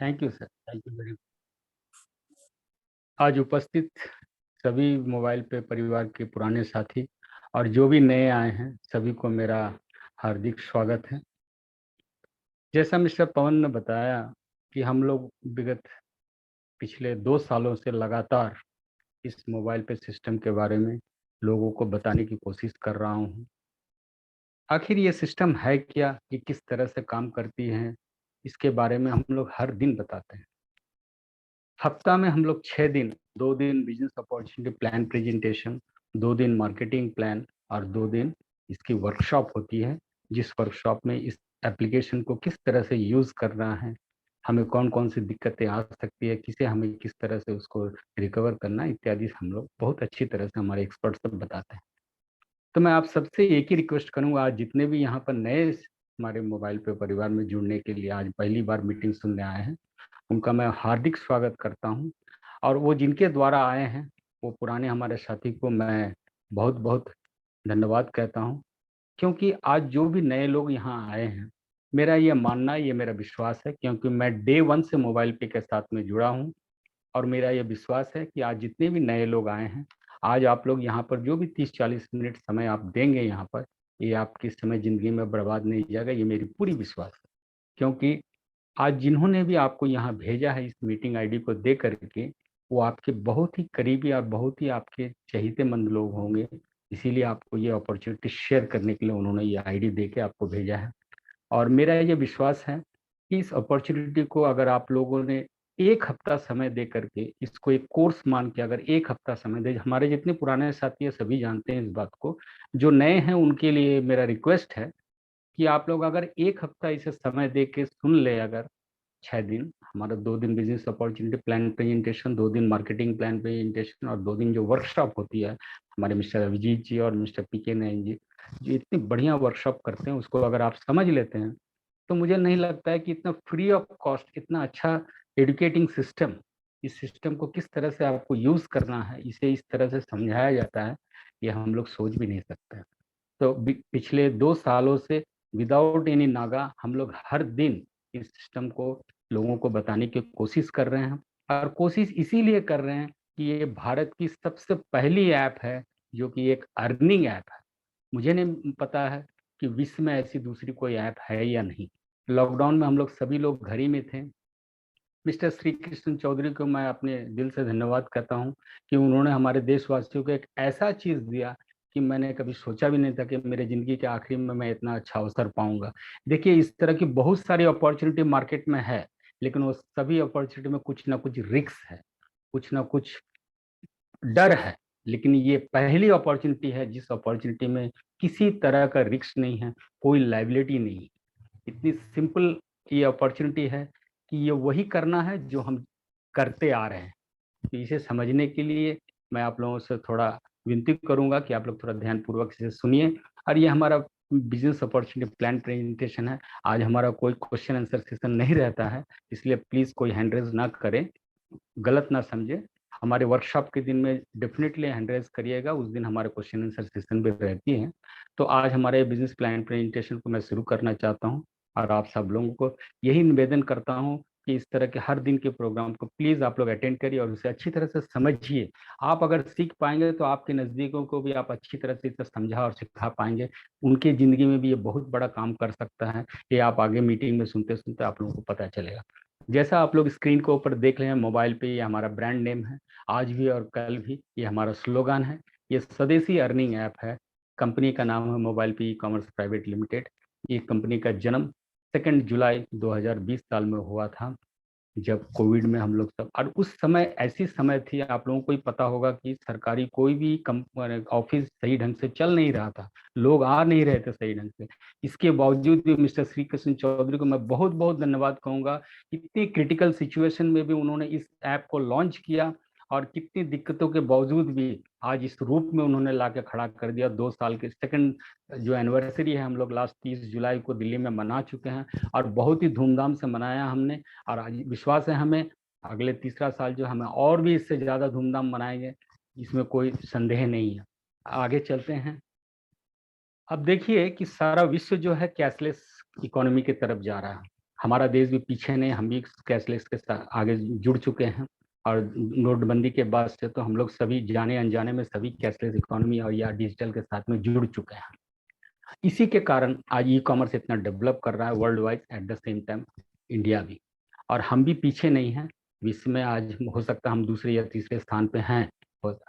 Thank you sir, thank you very. आज उपस्थित सभी मोबाइल पे परिवार के पुराने साथी और जो भी नए आए हैं, सभी को मेरा हार्दिक स्वागत है। जैसा मिस्टर पवन ने बताया कि हम लोग विगत पिछले 2 सालों से लगातार इस मोबाइल पे सिस्टम के बारे में लोगों को बताने की कोशिश कर रहा हूँ। आखिर ये सिस्टम है क्या, ये किस तरह से काम करती है, इसके बारे में हम लोग हर दिन बताते हैं। हफ्ता में हम लोग 6 दिन, 2 दिन बिजनेस अपॉर्चुनिटी प्लान प्रेजेंटेशन, 2 दिन मार्केटिंग प्लान और 2 दिन इसकी वर्कशॉप होती है, जिस वर्कशॉप में इस एप्लीकेशन को किस तरह से यूज करना है, हमें कौन कौन सी दिक्कतें आ सकती है, किसे हमें किस तरह से उसको रिकवर करना इत्यादि हम लोग बहुत अच्छी तरह से हमारे एक्सपर्ट सब बताते हैं। तो मैं आप सबसे एक ही रिक्वेस्ट करूंगा, आज जितने भी यहाँ पर नए हमारे मोबाइल पे परिवार में जुड़ने के लिए आज पहली बार मीटिंग सुनने आए हैं, उनका मैं हार्दिक स्वागत करता हूं। और वो जिनके द्वारा आए हैं, वो पुराने हमारे साथी को मैं बहुत बहुत धन्यवाद कहता हूं। क्योंकि आज जो भी नए लोग यहाँ आए हैं, मेरा ये मानना, ये मेरा विश्वास है, क्योंकि मैं डे 1 से मोबाइल पे के साथ में जुड़ा हूँ। और मेरा ये विश्वास है कि आज जितने भी नए लोग आए हैं, आज आप लोग यहाँ पर जो भी 30-40 मिनट समय आप देंगे यहाँ पर, ये आपकी समय जिंदगी में बर्बाद नहीं जाएगा, ये मेरी पूरी विश्वास है। क्योंकि आज जिन्होंने भी आपको यहाँ भेजा है इस मीटिंग आईडी को दे करके, वो आपके बहुत ही करीबी और बहुत ही आपके चहीतेमंद लोग होंगे। इसीलिए आपको ये अपॉर्चुनिटी शेयर करने के लिए उन्होंने ये आईडी दे के आपको भेजा है। और मेरा ये विश्वास है कि इस अपॉर्चुनिटी को अगर आप लोगों ने 1 हफ्ता समय दे करके इसको एक कोर्स मान के अगर 1 हफ्ता समय दे, हमारे जितने पुराने साथी है सभी जानते हैं इस बात को, जो नए हैं उनके लिए मेरा रिक्वेस्ट है कि आप लोग अगर 1 हफ्ता इसे समय दे के सुन ले, अगर 6 दिन हमारा, 2 दिन बिजनेस अपॉर्चुनिटी प्लान प्रेजेंटेशन, 2 दिन मार्केटिंग प्लान प्रेजेंटेशन और 2 दिन जो वर्कशॉप होती है हमारे मिस्टर अभिजीत जी और मिस्टर पीके नैन जी, जो इतनी बढ़िया वर्कशॉप करते हैं, उसको अगर आप समझ लेते हैं, तो मुझे नहीं लगता है कि इतना फ्री ऑफ कॉस्ट इतना अच्छा एडुकेटिंग सिस्टम, इस सिस्टम को किस तरह से आपको यूज करना है, इसे इस तरह से समझाया जाता है, ये हम लोग सोच भी नहीं सकते। तो पिछले 2 सालों से विदाउट एनी नागा हम लोग हर दिन इस सिस्टम को लोगों को बताने की कोशिश कर रहे हैं। और कोशिश इसीलिए कर रहे हैं कि ये भारत की सबसे पहली ऐप है जो कि एक अर्निंग ऐप है। मुझे नहीं पता है कि विश्व में ऐसी दूसरी कोई ऐप है या नहीं। लॉकडाउन में हम लोग सभी लोग घर ही में थे। मिस्टर श्री कृष्ण चौधरी को मैं अपने दिल से धन्यवाद करता हूं कि उन्होंने हमारे देशवासियों को एक ऐसा चीज दिया कि मैंने कभी सोचा भी नहीं था कि मेरे जिंदगी के आखिरी में मैं इतना अच्छा अवसर पाऊंगा। देखिए, इस तरह की बहुत सारी अपॉर्चुनिटी मार्केट में है, लेकिन वो सभी अपॉर्चुनिटी में कुछ ना कुछ रिस्क है, कुछ ना कुछ डर है। लेकिन ये पहली अपॉर्चुनिटी है जिस अपॉर्चुनिटी में किसी तरह का रिस्क नहीं है, कोई लाइबिलिटी नहीं है। इतनी सिंपल ये अपॉर्चुनिटी है कि ये वही करना है जो हम करते आ रहे हैं। तो इसे समझने के लिए मैं आप लोगों से थोड़ा विनती करूंगा कि आप लोग थोड़ा ध्यानपूर्वक इसे सुनिए। और ये हमारा बिजनेस अपॉर्चुनिटी प्लान प्रेजेंटेशन है। आज हमारा कोई क्वेश्चन आंसर सेशन नहीं रहता है, इसलिए प्लीज कोई हैंड रेज ना करें, गलत ना समझे। हमारे वर्कशॉप के दिन में डेफिनेटली हैंड रेज करिएगा, उस दिन हमारे क्वेश्चन आंसर सेशन भी रहती है। तो आज हमारे बिजनेस प्लान प्रेजेंटेशन को मैं शुरू करना चाहता हूँ। और आप सब लोगों को यही निवेदन करता हूँ कि इस तरह के हर दिन के प्रोग्राम को प्लीज आप लोग अटेंड करिए और उसे अच्छी तरह से समझिए। आप अगर सीख पाएंगे तो आपके नजदीकों को भी आप अच्छी तरह से इसे समझा और सिखा पाएंगे। उनके जिंदगी में भी ये बहुत बड़ा काम कर सकता है। ये आप आगे मीटिंग में सुनते सुनते आप लोगों को पता चलेगा। जैसा आप लोग स्क्रीन के ऊपर देख रहे हैं, मोबाइल पे ये हमारा ब्रांड नेम है, आज भी और कल भी ये हमारा स्लोगन है। ये स्वदेशी अर्निंग ऐप है। कंपनी का नाम है मोबाइल पे ई कॉमर्स प्राइवेट लिमिटेड। ये कंपनी का जन्म 2 जुलाई 2020 साल में हुआ था, जब कोविड में हम लोग सब, और उस समय ऐसी समय थी, आप लोगों को ही पता होगा कि सरकारी कोई भी ऑफिस सही ढंग से चल नहीं रहा था, लोग आ नहीं रहे थे सही ढंग से। इसके बावजूद भी मिस्टर श्री कृष्ण चौधरी को मैं बहुत बहुत धन्यवाद कहूंगा। इतनी क्रिटिकल सिचुएशन में भी उन्होंने इस ऐप को लॉन्च किया, और कितनी दिक्कतों के बावजूद भी आज इस रूप में उन्होंने ला के खड़ा कर दिया। 2 साल के सेकंड जो एनिवर्सरी है हम लोग लास्ट 30 जुलाई को दिल्ली में मना चुके हैं, और बहुत ही धूमधाम से मनाया हमने। और आज विश्वास है हमें अगले तीसरा साल जो हमें और भी इससे ज्यादा धूमधाम मनाएंगे, इसमें कोई संदेह नहीं है। आगे चलते हैं। अब देखिए कि सारा विश्व जो है कैशलेस इकोनॉमी की तरफ जा रहा है। हमारा देश भी पीछे नहीं, हम भी कैशलेस के साथ आगे जुड़ चुके हैं। और नोटबंदी के बाद से तो हम लोग सभी जाने अनजाने में सभी कैशलेस इकोनॉमी और या डिजिटल के साथ में जुड़ चुके हैं। इसी के कारण आज ई कॉमर्स इतना डेवलप कर रहा है world wide, at the same time India भी। और हम भी पीछे नहीं हैं। विश्व में आज हो सकता है हम दूसरे या तीसरे स्थान पे हैं,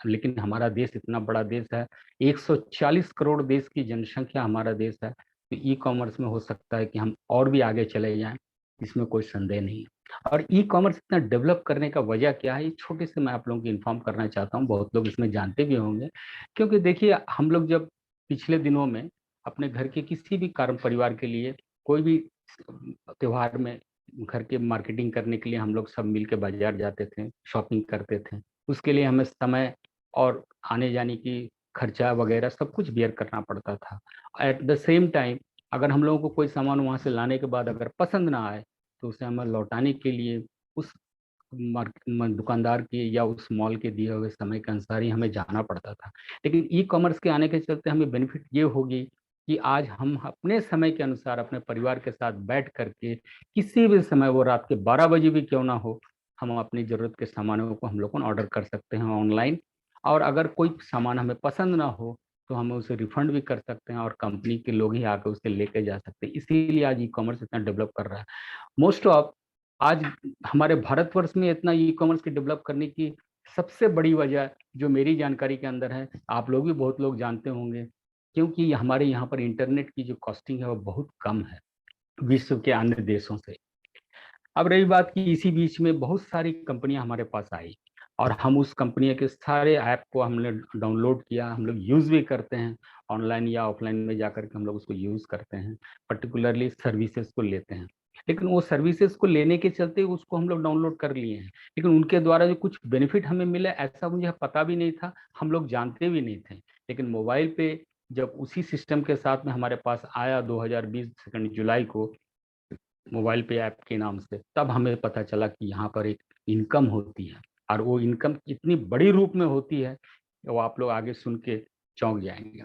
लेकिन हमारा देश इतना बड़ा देश है, 140 करोड़ देश की जनसंख्या हमारा देश है। तो ई कॉमर्स में हो सकता है कि हम और भी आगे चले जाएं, इसमें कोई संदेह नहीं है। और ई कॉमर्स इतना डेवलप करने का वजह क्या है, छोटे से मैं आप लोगों को इन्फॉर्म करना चाहता हूँ, बहुत लोग इसमें जानते भी होंगे। क्योंकि देखिए, हम लोग जब पिछले दिनों में अपने घर के किसी भी कार्य परिवार के लिए कोई भी त्योहार में घर के मार्केटिंग करने के लिए हम लोग सब मिल के बाजार जाते थे, शॉपिंग करते थे। उसके लिए हमें समय और आने जाने की खर्चा वगैरह सब कुछ बेयर करना पड़ता था। एट द सेम टाइम अगर हम लोगों को कोई सामान वहां से लाने के बाद अगर पसंद ना आए तो उसे हमें लौटाने के लिए उस दुकानदार के या उस मॉल के दिए हुए समय के अनुसार ही हमें जाना पड़ता था। लेकिन ई कॉमर्स के आने के चलते हमें बेनिफिट ये होगी कि आज हम अपने समय के अनुसार अपने परिवार के साथ बैठ करके किसी भी समय, वो रात के 12 बजे भी क्यों ना हो, हम अपनी जरूरत के सामानों को हम लोग को ऑर्डर कर सकते हैं ऑनलाइन। और अगर कोई सामान हमें पसंद ना हो तो हम उसे रिफंड भी कर सकते हैं और कंपनी के लोग ही आकर उसे लेके जा सकते हैं। इसीलिए आज ई कॉमर्स इतना डेवलप कर रहा है। मोस्ट ऑफ आज हमारे भारतवर्ष में इतना ई कॉमर्स के डेवलप करने की सबसे बड़ी वजह जो मेरी जानकारी के अंदर है, आप लोग भी बहुत लोग जानते होंगे, क्योंकि हमारे यहाँ पर इंटरनेट की जो कॉस्टिंग है वो बहुत कम है विश्व के अन्य देशों से। अब रही बात कि इसी बीच में बहुत सारी कंपनियां हमारे पास आई और हम उस कंपनी के सारे ऐप को हमने डाउनलोड किया, हम लोग यूज़ भी करते हैं, ऑनलाइन या ऑफलाइन में जाकर के हम लोग उसको यूज़ करते हैं, पर्टिकुलरली सर्विसेज को लेते हैं। लेकिन वो सर्विसेज को लेने के चलते उसको हम लोग डाउनलोड कर लिए हैं, लेकिन उनके द्वारा जो कुछ बेनिफिट हमें मिले ऐसा मुझे पता भी नहीं था, हम लोग जानते भी नहीं थे। लेकिन मोबाइल पे जब उसी सिस्टम के साथ में हमारे पास आया 2020 सेकंड जुलाई को मोबाइल पे ऐप के नाम से, तब हमें पता चला कि यहाँ पर एक इनकम होती है और वो इनकम इतनी बड़ी रूप में होती है कि वो आप लोग आगे सुन के चौंक जाएंगे।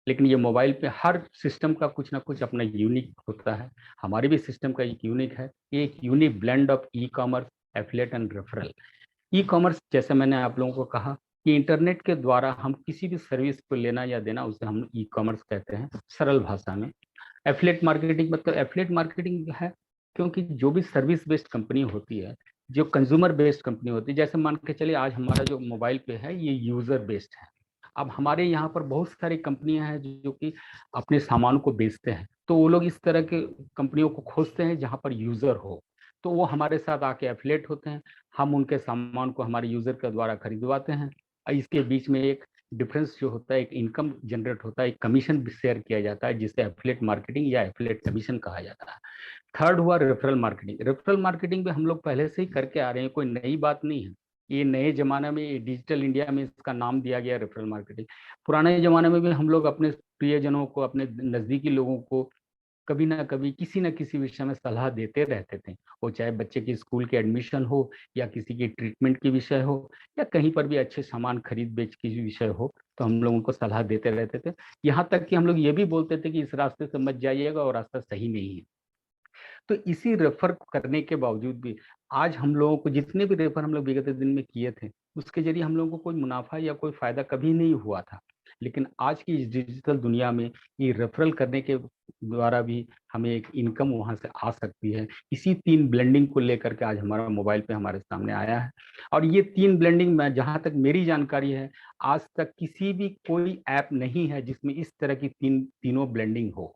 लेकिन ये मोबाइल पे हर सिस्टम का कुछ ना कुछ अपना यूनिक होता है। हमारे भी सिस्टम का एक यूनिक है, एक unique blend of e commerce, affiliate and referral. E commerce जैसे मैंने आप लोगों को कहा कि इंटरनेट के द्वारा हम किसी भी सर्विस को लेना या देना, उसे हम ई कॉमर्स कहते हैं सरल भाषा में। एफिलिएट मार्केटिंग मतलब एफिलिएट मार्केटिंग है क्योंकि जो भी सर्विस बेस्ड कंपनी होती है, जो कंज्यूमर बेस्ड कंपनी होती है, जैसे मान के चलिए आज हमारा जो मोबाइल पे है ये यूजर बेस्ड है। अब हमारे यहाँ पर बहुत सारी कंपनियां हैं जो कि अपने सामान को बेचते हैं, तो वो लोग इस तरह के कंपनियों को खोजते हैं जहाँ पर यूजर हो, तो वो हमारे साथ आके एफिलिएट होते हैं। हम उनके सामान को हमारे यूजर के द्वारा खरीदवाते हैं और इसके बीच में एक डिफरेंस जो होता है, एक इनकम जनरेट होता है, एक कमीशन भी शेयर किया जाता है जिसे एफिलिएट मार्केटिंग या एफिलिएट कमीशन कहा जाता है। थर्ड हुआ रेफरल मार्केटिंग। रेफरल मार्केटिंग भी हम लोग पहले से ही करके आ रहे हैं, कोई नई बात नहीं है। ये नए जमाने में डिजिटल इंडिया में इसका नाम दिया गया रेफरल मार्केटिंग। पुराने जमाने में भी हम लोग अपने प्रियजनों को, अपने नजदीकी लोगों को कभी ना कभी किसी न किसी विषय में सलाह देते रहते थे। वो चाहे बच्चे की स्कूल के एडमिशन हो या किसी की ट्रीटमेंट की विषय हो या कहीं पर भी अच्छे सामान खरीद बेच की विषय हो, तो हम लोग उनको सलाह देते रहते थे। यहाँ तक कि हम लोग ये भी बोलते थे कि इस रास्ते से मत जाइएगा और रास्ता सही नहीं है। तो इसी रेफर करने के बावजूद भी आज हम लोगों को जितने भी रेफर हम लोग विगत दिन में किए थे, उसके जरिए हम लोगों को कोई मुनाफा या कोई फायदा कभी नहीं हुआ था। लेकिन आज की इस डिजिटल दुनिया में ये रेफरल करने के द्वारा भी हमें एक इनकम वहां से आ सकती है। इसी तीन ब्लेंडिंग को लेकर के आज हमारा मोबाइल पे हमारे सामने आया है। और ये तीन ब्लेंडिंग में जहां तक मेरी जानकारी है, आज तक किसी भी कोई ऐप नहीं है जिसमें इस तरह की तीनों ब्लेंडिंग हो।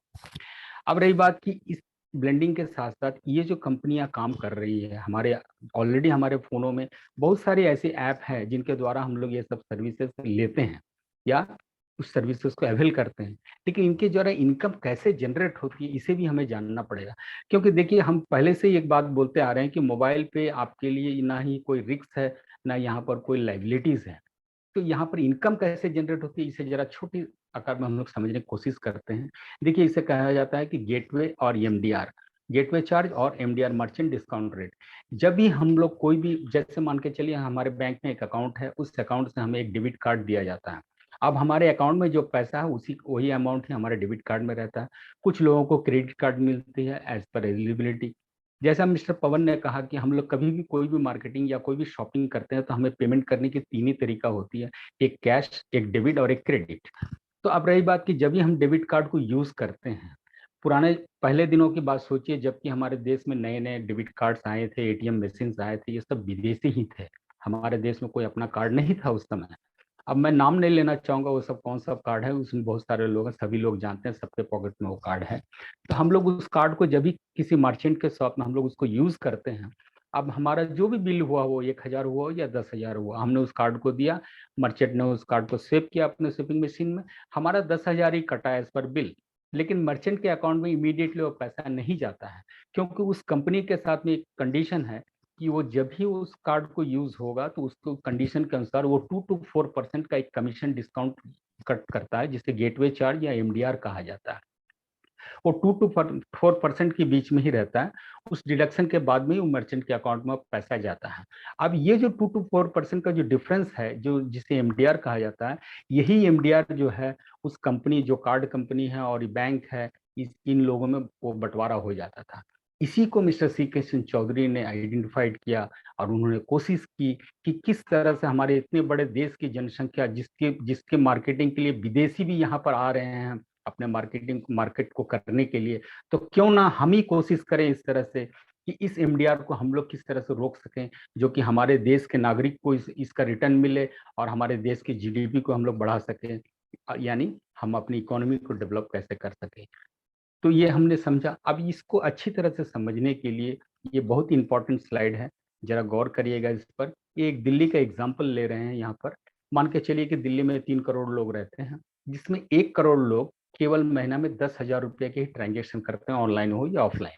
अब रही बात कि इस ब्लेंडिंग के साथ साथ ये जो कंपनियां काम कर रही है, हमारे ऑलरेडी हमारे फोनों में बहुत सारे ऐसे ऐप हैं जिनके द्वारा हम लोग ये सब सर्विसेज लेते हैं या उस सर्विसेज को अवेल करते हैं। लेकिन इनके द्वारा इनकम कैसे जनरेट होती है इसे भी हमें जानना पड़ेगा। क्योंकि देखिए, हम पहले से ही एक बात बोलते आ रहे हैं कि मोबाइल पे आपके लिए ना ही कोई रिस्क है, ना यहाँ पर कोई लाइबिलिटीज है। तो यहाँ पर इनकम कैसे जनरेट होती है इसे जरा छोटी आकार में हम लोग समझने की कोशिश करते हैं। देखिए, इसे कहा जाता है कि गेटवे और एमडीआर, गेटवे चार्ज और एमडीआर मर्चेंट डिस्काउंट रेट। जब भी हम लोग कोई भी, जैसे मान के चलिए हमारे बैंक में एक अकाउंट है, उस अकाउंट से हमें एक डेबिट कार्ड दिया जाता है। अब हमारे अकाउंट में जो पैसा है उसी वही अमाउंट ही हमारे डेबिट कार्ड में रहता है। कुछ लोगों को क्रेडिट कार्ड मिलती है एज पर एलिजिबिलिटी, जैसा मिस्टर पवन ने कहा कि हम लोग कभी भी कोई भी मार्केटिंग या कोई भी शॉपिंग करते हैं तो हमें पेमेंट करने की तीन ही तरीका होती है, एक कैश, एक डेबिट और एक क्रेडिट। तो अब रही बात कि जब भी हम डेबिट कार्ड को यूज करते हैं, पुराने पहले दिनों की बात सोचिए, जबकि हमारे देश में नए नए डेबिट कार्ड्स आए थे, एटीएम मशीन आए थे, ये सब विदेशी ही थे। हमारे देश में कोई अपना कार्ड नहीं था उस समय। अब मैं नाम नहीं लेना चाहूंगा वो सब कौन सा कार्ड है, उसमें बहुत सारे लोग हैं, सभी लोग जानते हैं, सबके पॉकेट में वो कार्ड है। तो हम लोग उस कार्ड को जब भी किसी मर्चेंट के शॉप में हम लोग उसको यूज करते हैं, अब हमारा जो भी बिल हुआ, वो 1,000 हुआ हो या 10,000 हुआ, हमने उस कार्ड को दिया, मर्चेंट ने उस कार्ड को सेव किया अपने शिपिंग मशीन में, हमारा 10,000 ही कटा एज पर बिल। लेकिन मर्चेंट के अकाउंट में इमीडिएटली वो पैसा नहीं जाता है, क्योंकि उस कंपनी के साथ में एक कंडीशन है कि वो जब भी उस कार्ड को यूज होगा तो उसको कंडीशन के अनुसार वो 2 to 4% का एक कमीशन डिस्काउंट कट करता है, जिसे गेटवे चार्ज या एमडीआर कहा जाता है। वो 2 to 4% के बीच में ही रहता है। उस डिडक्शन के बाद में वो मर्चेंट के अकाउंट में पैसा जाता है। अब ये जो 2 to 4% का जो डिफरेंस है, जो जिसे एमडीआर कहा जाता है, यही एमडीआर जो है उस कंपनी, जो कार्ड कंपनी है और बैंक है, इन लोगों में वो बंटवारा हो जाता था। इसी को मिस्टर सी के सिंह चौधरी ने आइडेंटिफाइड किया और उन्होंने कोशिश की कि किस तरह से हमारे इतने बड़े देश की जनसंख्या, जिसके जिसके मार्केटिंग के लिए विदेशी भी यहाँ पर आ रहे हैं अपने मार्केट को करने के लिए, तो क्यों ना हम ही कोशिश करें इस तरह से कि इस एमडीआर को हम लोग किस तरह से रोक सकें, जो कि हमारे देश के नागरिक को इसका रिटर्न मिले और हमारे देश की जीडीपी को हम लोग बढ़ा सकें, यानी हम अपनी इकोनॉमी को डेवलप कैसे कर सकें। तो ये हमने समझा। अब इसको अच्छी तरह से समझने के लिए ये बहुत इंपॉर्टेंट स्लाइड है, जरा गौर करिएगा इस पर। ये एक दिल्ली का एग्जाम्पल ले रहे हैं यहाँ पर। मान के चलिए कि दिल्ली में 3 करोड़ लोग रहते हैं, जिसमें 1 करोड़ लोग केवल महीना में 10,000 रुपये के ही ट्रांजेक्शन करते हैं, ऑनलाइन हो या ऑफलाइन।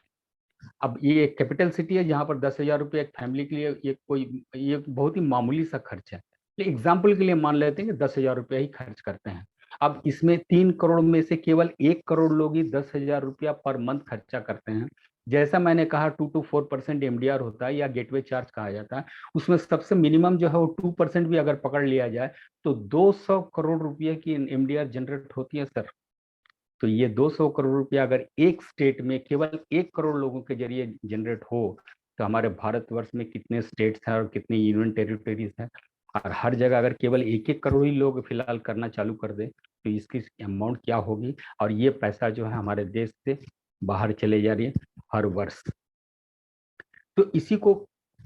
अब ये एक कैपिटल सिटी है जहाँ पर 10,000 रुपये एक फैमिली के लिए ये बहुत ही मामूली सा खर्च है। एग्जाम्पल के लिए मान लेते हैं कि 10,000 रुपया ही खर्च करते हैं। अब इसमें 3 करोड़ में से केवल 1 करोड़ लोग ही 10,000 रुपया पर मंथ खर्चा करते हैं। जैसा मैंने कहा 2 to 4% एमडीआर होता है या गेटवे चार्ज कहा जाता है, उसमें सबसे मिनिमम जो है वो 2% भी अगर पकड़ लिया जाए तो 200 करोड़ रुपये की एमडीआर जनरेट होती है सर। तो ये 200 करोड़ रुपया अगर एक स्टेट में केवल 1 करोड़ लोगों के जरिए जनरेट हो, तो हमारे भारतवर्ष में कितने स्टेट्स हैं और कितने यूनियन टेरिटरीज हैं, और हर जगह अगर केवल 1-1 करोड़ ही लोग फिलहाल करना चालू कर दे तो इसकी अमाउंट क्या होगी। और ये पैसा जो है हमारे देश से बाहर चले जा रही है हर वर्ष। तो इसी को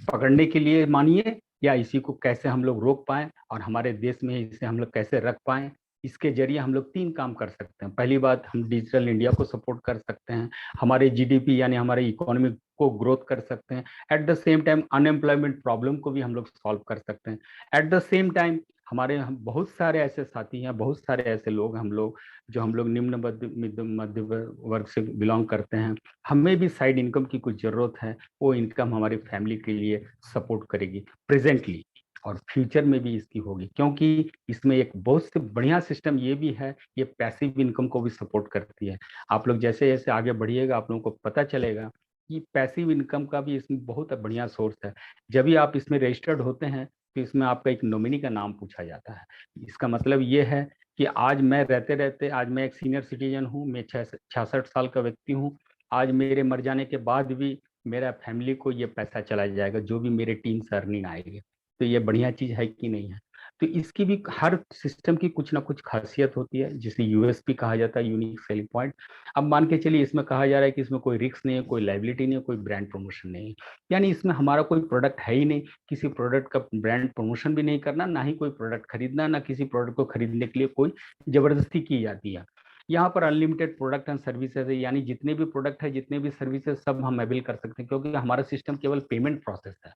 पकड़ने के लिए मानिए, या इसी को कैसे हम लोग रोक पाएं और हमारे देश में इसे हम लोग कैसे रख पाएं, इसके जरिए हम लोग 3 काम कर सकते हैं। पहली बात, हम डिजिटल इंडिया को सपोर्ट कर सकते हैं, हमारे जीडीपी यानी हमारे इकोनॉमी को ग्रोथ कर सकते हैं। At the same time unemployment problem को भी हम लोग सॉल्व कर सकते हैं। एट द सेम टाइम हमारे हम बहुत सारे ऐसे साथी हैं, बहुत सारे ऐसे लोग हम लोग निम्न मध्य वर्ग से बिलोंग करते हैं, हमें भी साइड इनकम की कुछ जरूरत है। वो इनकम हमारी फैमिली के लिए सपोर्ट करेगी प्रेजेंटली, और फ्यूचर में भी इसकी होगी, क्योंकि इसमें एक बहुत से बढ़िया सिस्टम ये भी है, ये पैसिव इनकम को भी सपोर्ट करती है। आप लोग जैसे जैसे आगे बढ़िएगा आप लोगों को पता चलेगा कि पैसिव इनकम का भी इसमें बहुत बढ़िया सोर्स है। जब भी आप इसमें रजिस्टर्ड होते हैं तो इसमें आपका एक नॉमिनी का नाम पूछा जाता है। इसका मतलब ये है कि आज मैं रहते रहते, आज मैं एक सीनियर सिटीजन हूँ, मैं 66 साल का व्यक्ति हूँ, आज मेरे मर जाने के बाद भी मेरा फैमिली को ये पैसा चला जाएगा, जो भी मेरे टीम से अर्निंग आएगी। तो ये बढ़िया चीज है कि नहीं है। तो इसकी भी हर सिस्टम की कुछ ना कुछ खासियत होती है, जिसे यूएसपी कहा जाता है, यूनिक सेलिंग पॉइंट। अब मान के चलिए इसमें कहा जा रहा है कि इसमें कोई रिस्क नहीं है, कोई लाइबिलिटी नहीं है, कोई ब्रांड प्रमोशन नहीं है, यानी इसमें हमारा कोई प्रोडक्ट है ही नहीं, किसी प्रोडक्ट का ब्रांड प्रमोशन भी नहीं करना, ना ही कोई प्रोडक्ट खरीदना, ना किसी प्रोडक्ट को खरीदने के लिए कोई जबरदस्ती की जाती है। यहाँ पर अनलिमिटेड प्रोडक्ट एंड सर्विसेज है, यानी जितने भी प्रोडक्ट है, जितने भी सर्विसेज, सब हम अवेल कर सकते हैं, क्योंकि हमारा सिस्टम केवल पेमेंट प्रोसेस है।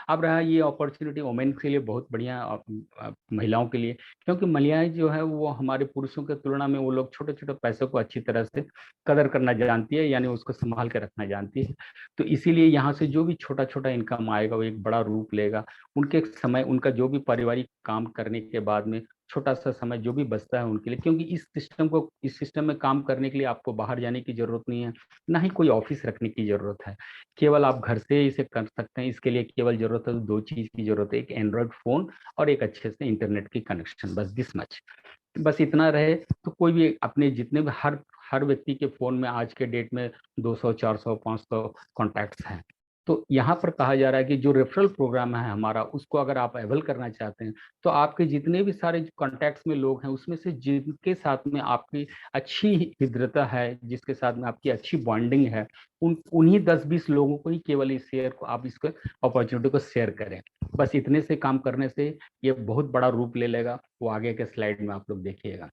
अब रहा ये अपॉर्चुनिटी वोमेन के लिए बहुत बढ़िया, महिलाओं के लिए, क्योंकि महिलाएं जो है वो हमारे पुरुषों के तुलना में वो लोग छोटे छोटे पैसों को अच्छी तरह से कदर करना जानती है, यानी उसको संभाल के रखना जानती है। तो इसीलिए यहाँ से जो भी छोटा छोटा इनकम आएगा वो एक बड़ा रूप लेगा। उनके समय, उनका जो भी पारिवारिक काम करने के बाद में छोटा सा समय जो भी बचता है उनके लिए, क्योंकि इस सिस्टम में काम करने के लिए आपको बाहर जाने की जरूरत नहीं है, ना ही कोई ऑफिस रखने की जरूरत है, केवल आप घर से इसे कर सकते हैं। इसके लिए केवल जरूरत है 2 चीज की जरूरत है, एक एंड्रॉयड फोन और एक अच्छे से इंटरनेट की कनेक्शन, बस दिस मच। बस इतना रहे तो कोई भी अपने जितने भी हर व्यक्ति के फ़ोन में आज के डेट में 200, 400, 500 कॉन्टैक्ट्स हैं। तो यहाँ पर कहा जा रहा है कि जो रेफरल प्रोग्राम है हमारा, उसको अगर आप अवेल करना चाहते हैं, तो आपके जितने भी सारे कॉन्टैक्ट्स में लोग हैं, उसमें से जिनके साथ में आपकी अच्छी मित्रता है, जिसके साथ में आपकी अच्छी बॉन्डिंग है, उन्हीं 10-20 लोगों को ही केवल इस शेयर को, आप इसको अपॉर्चुनिटी को शेयर करें। बस इतने से काम करने से ये बहुत बड़ा रूप ले लेगा। वो आगे के स्लाइड में आप लोग देखिएगा।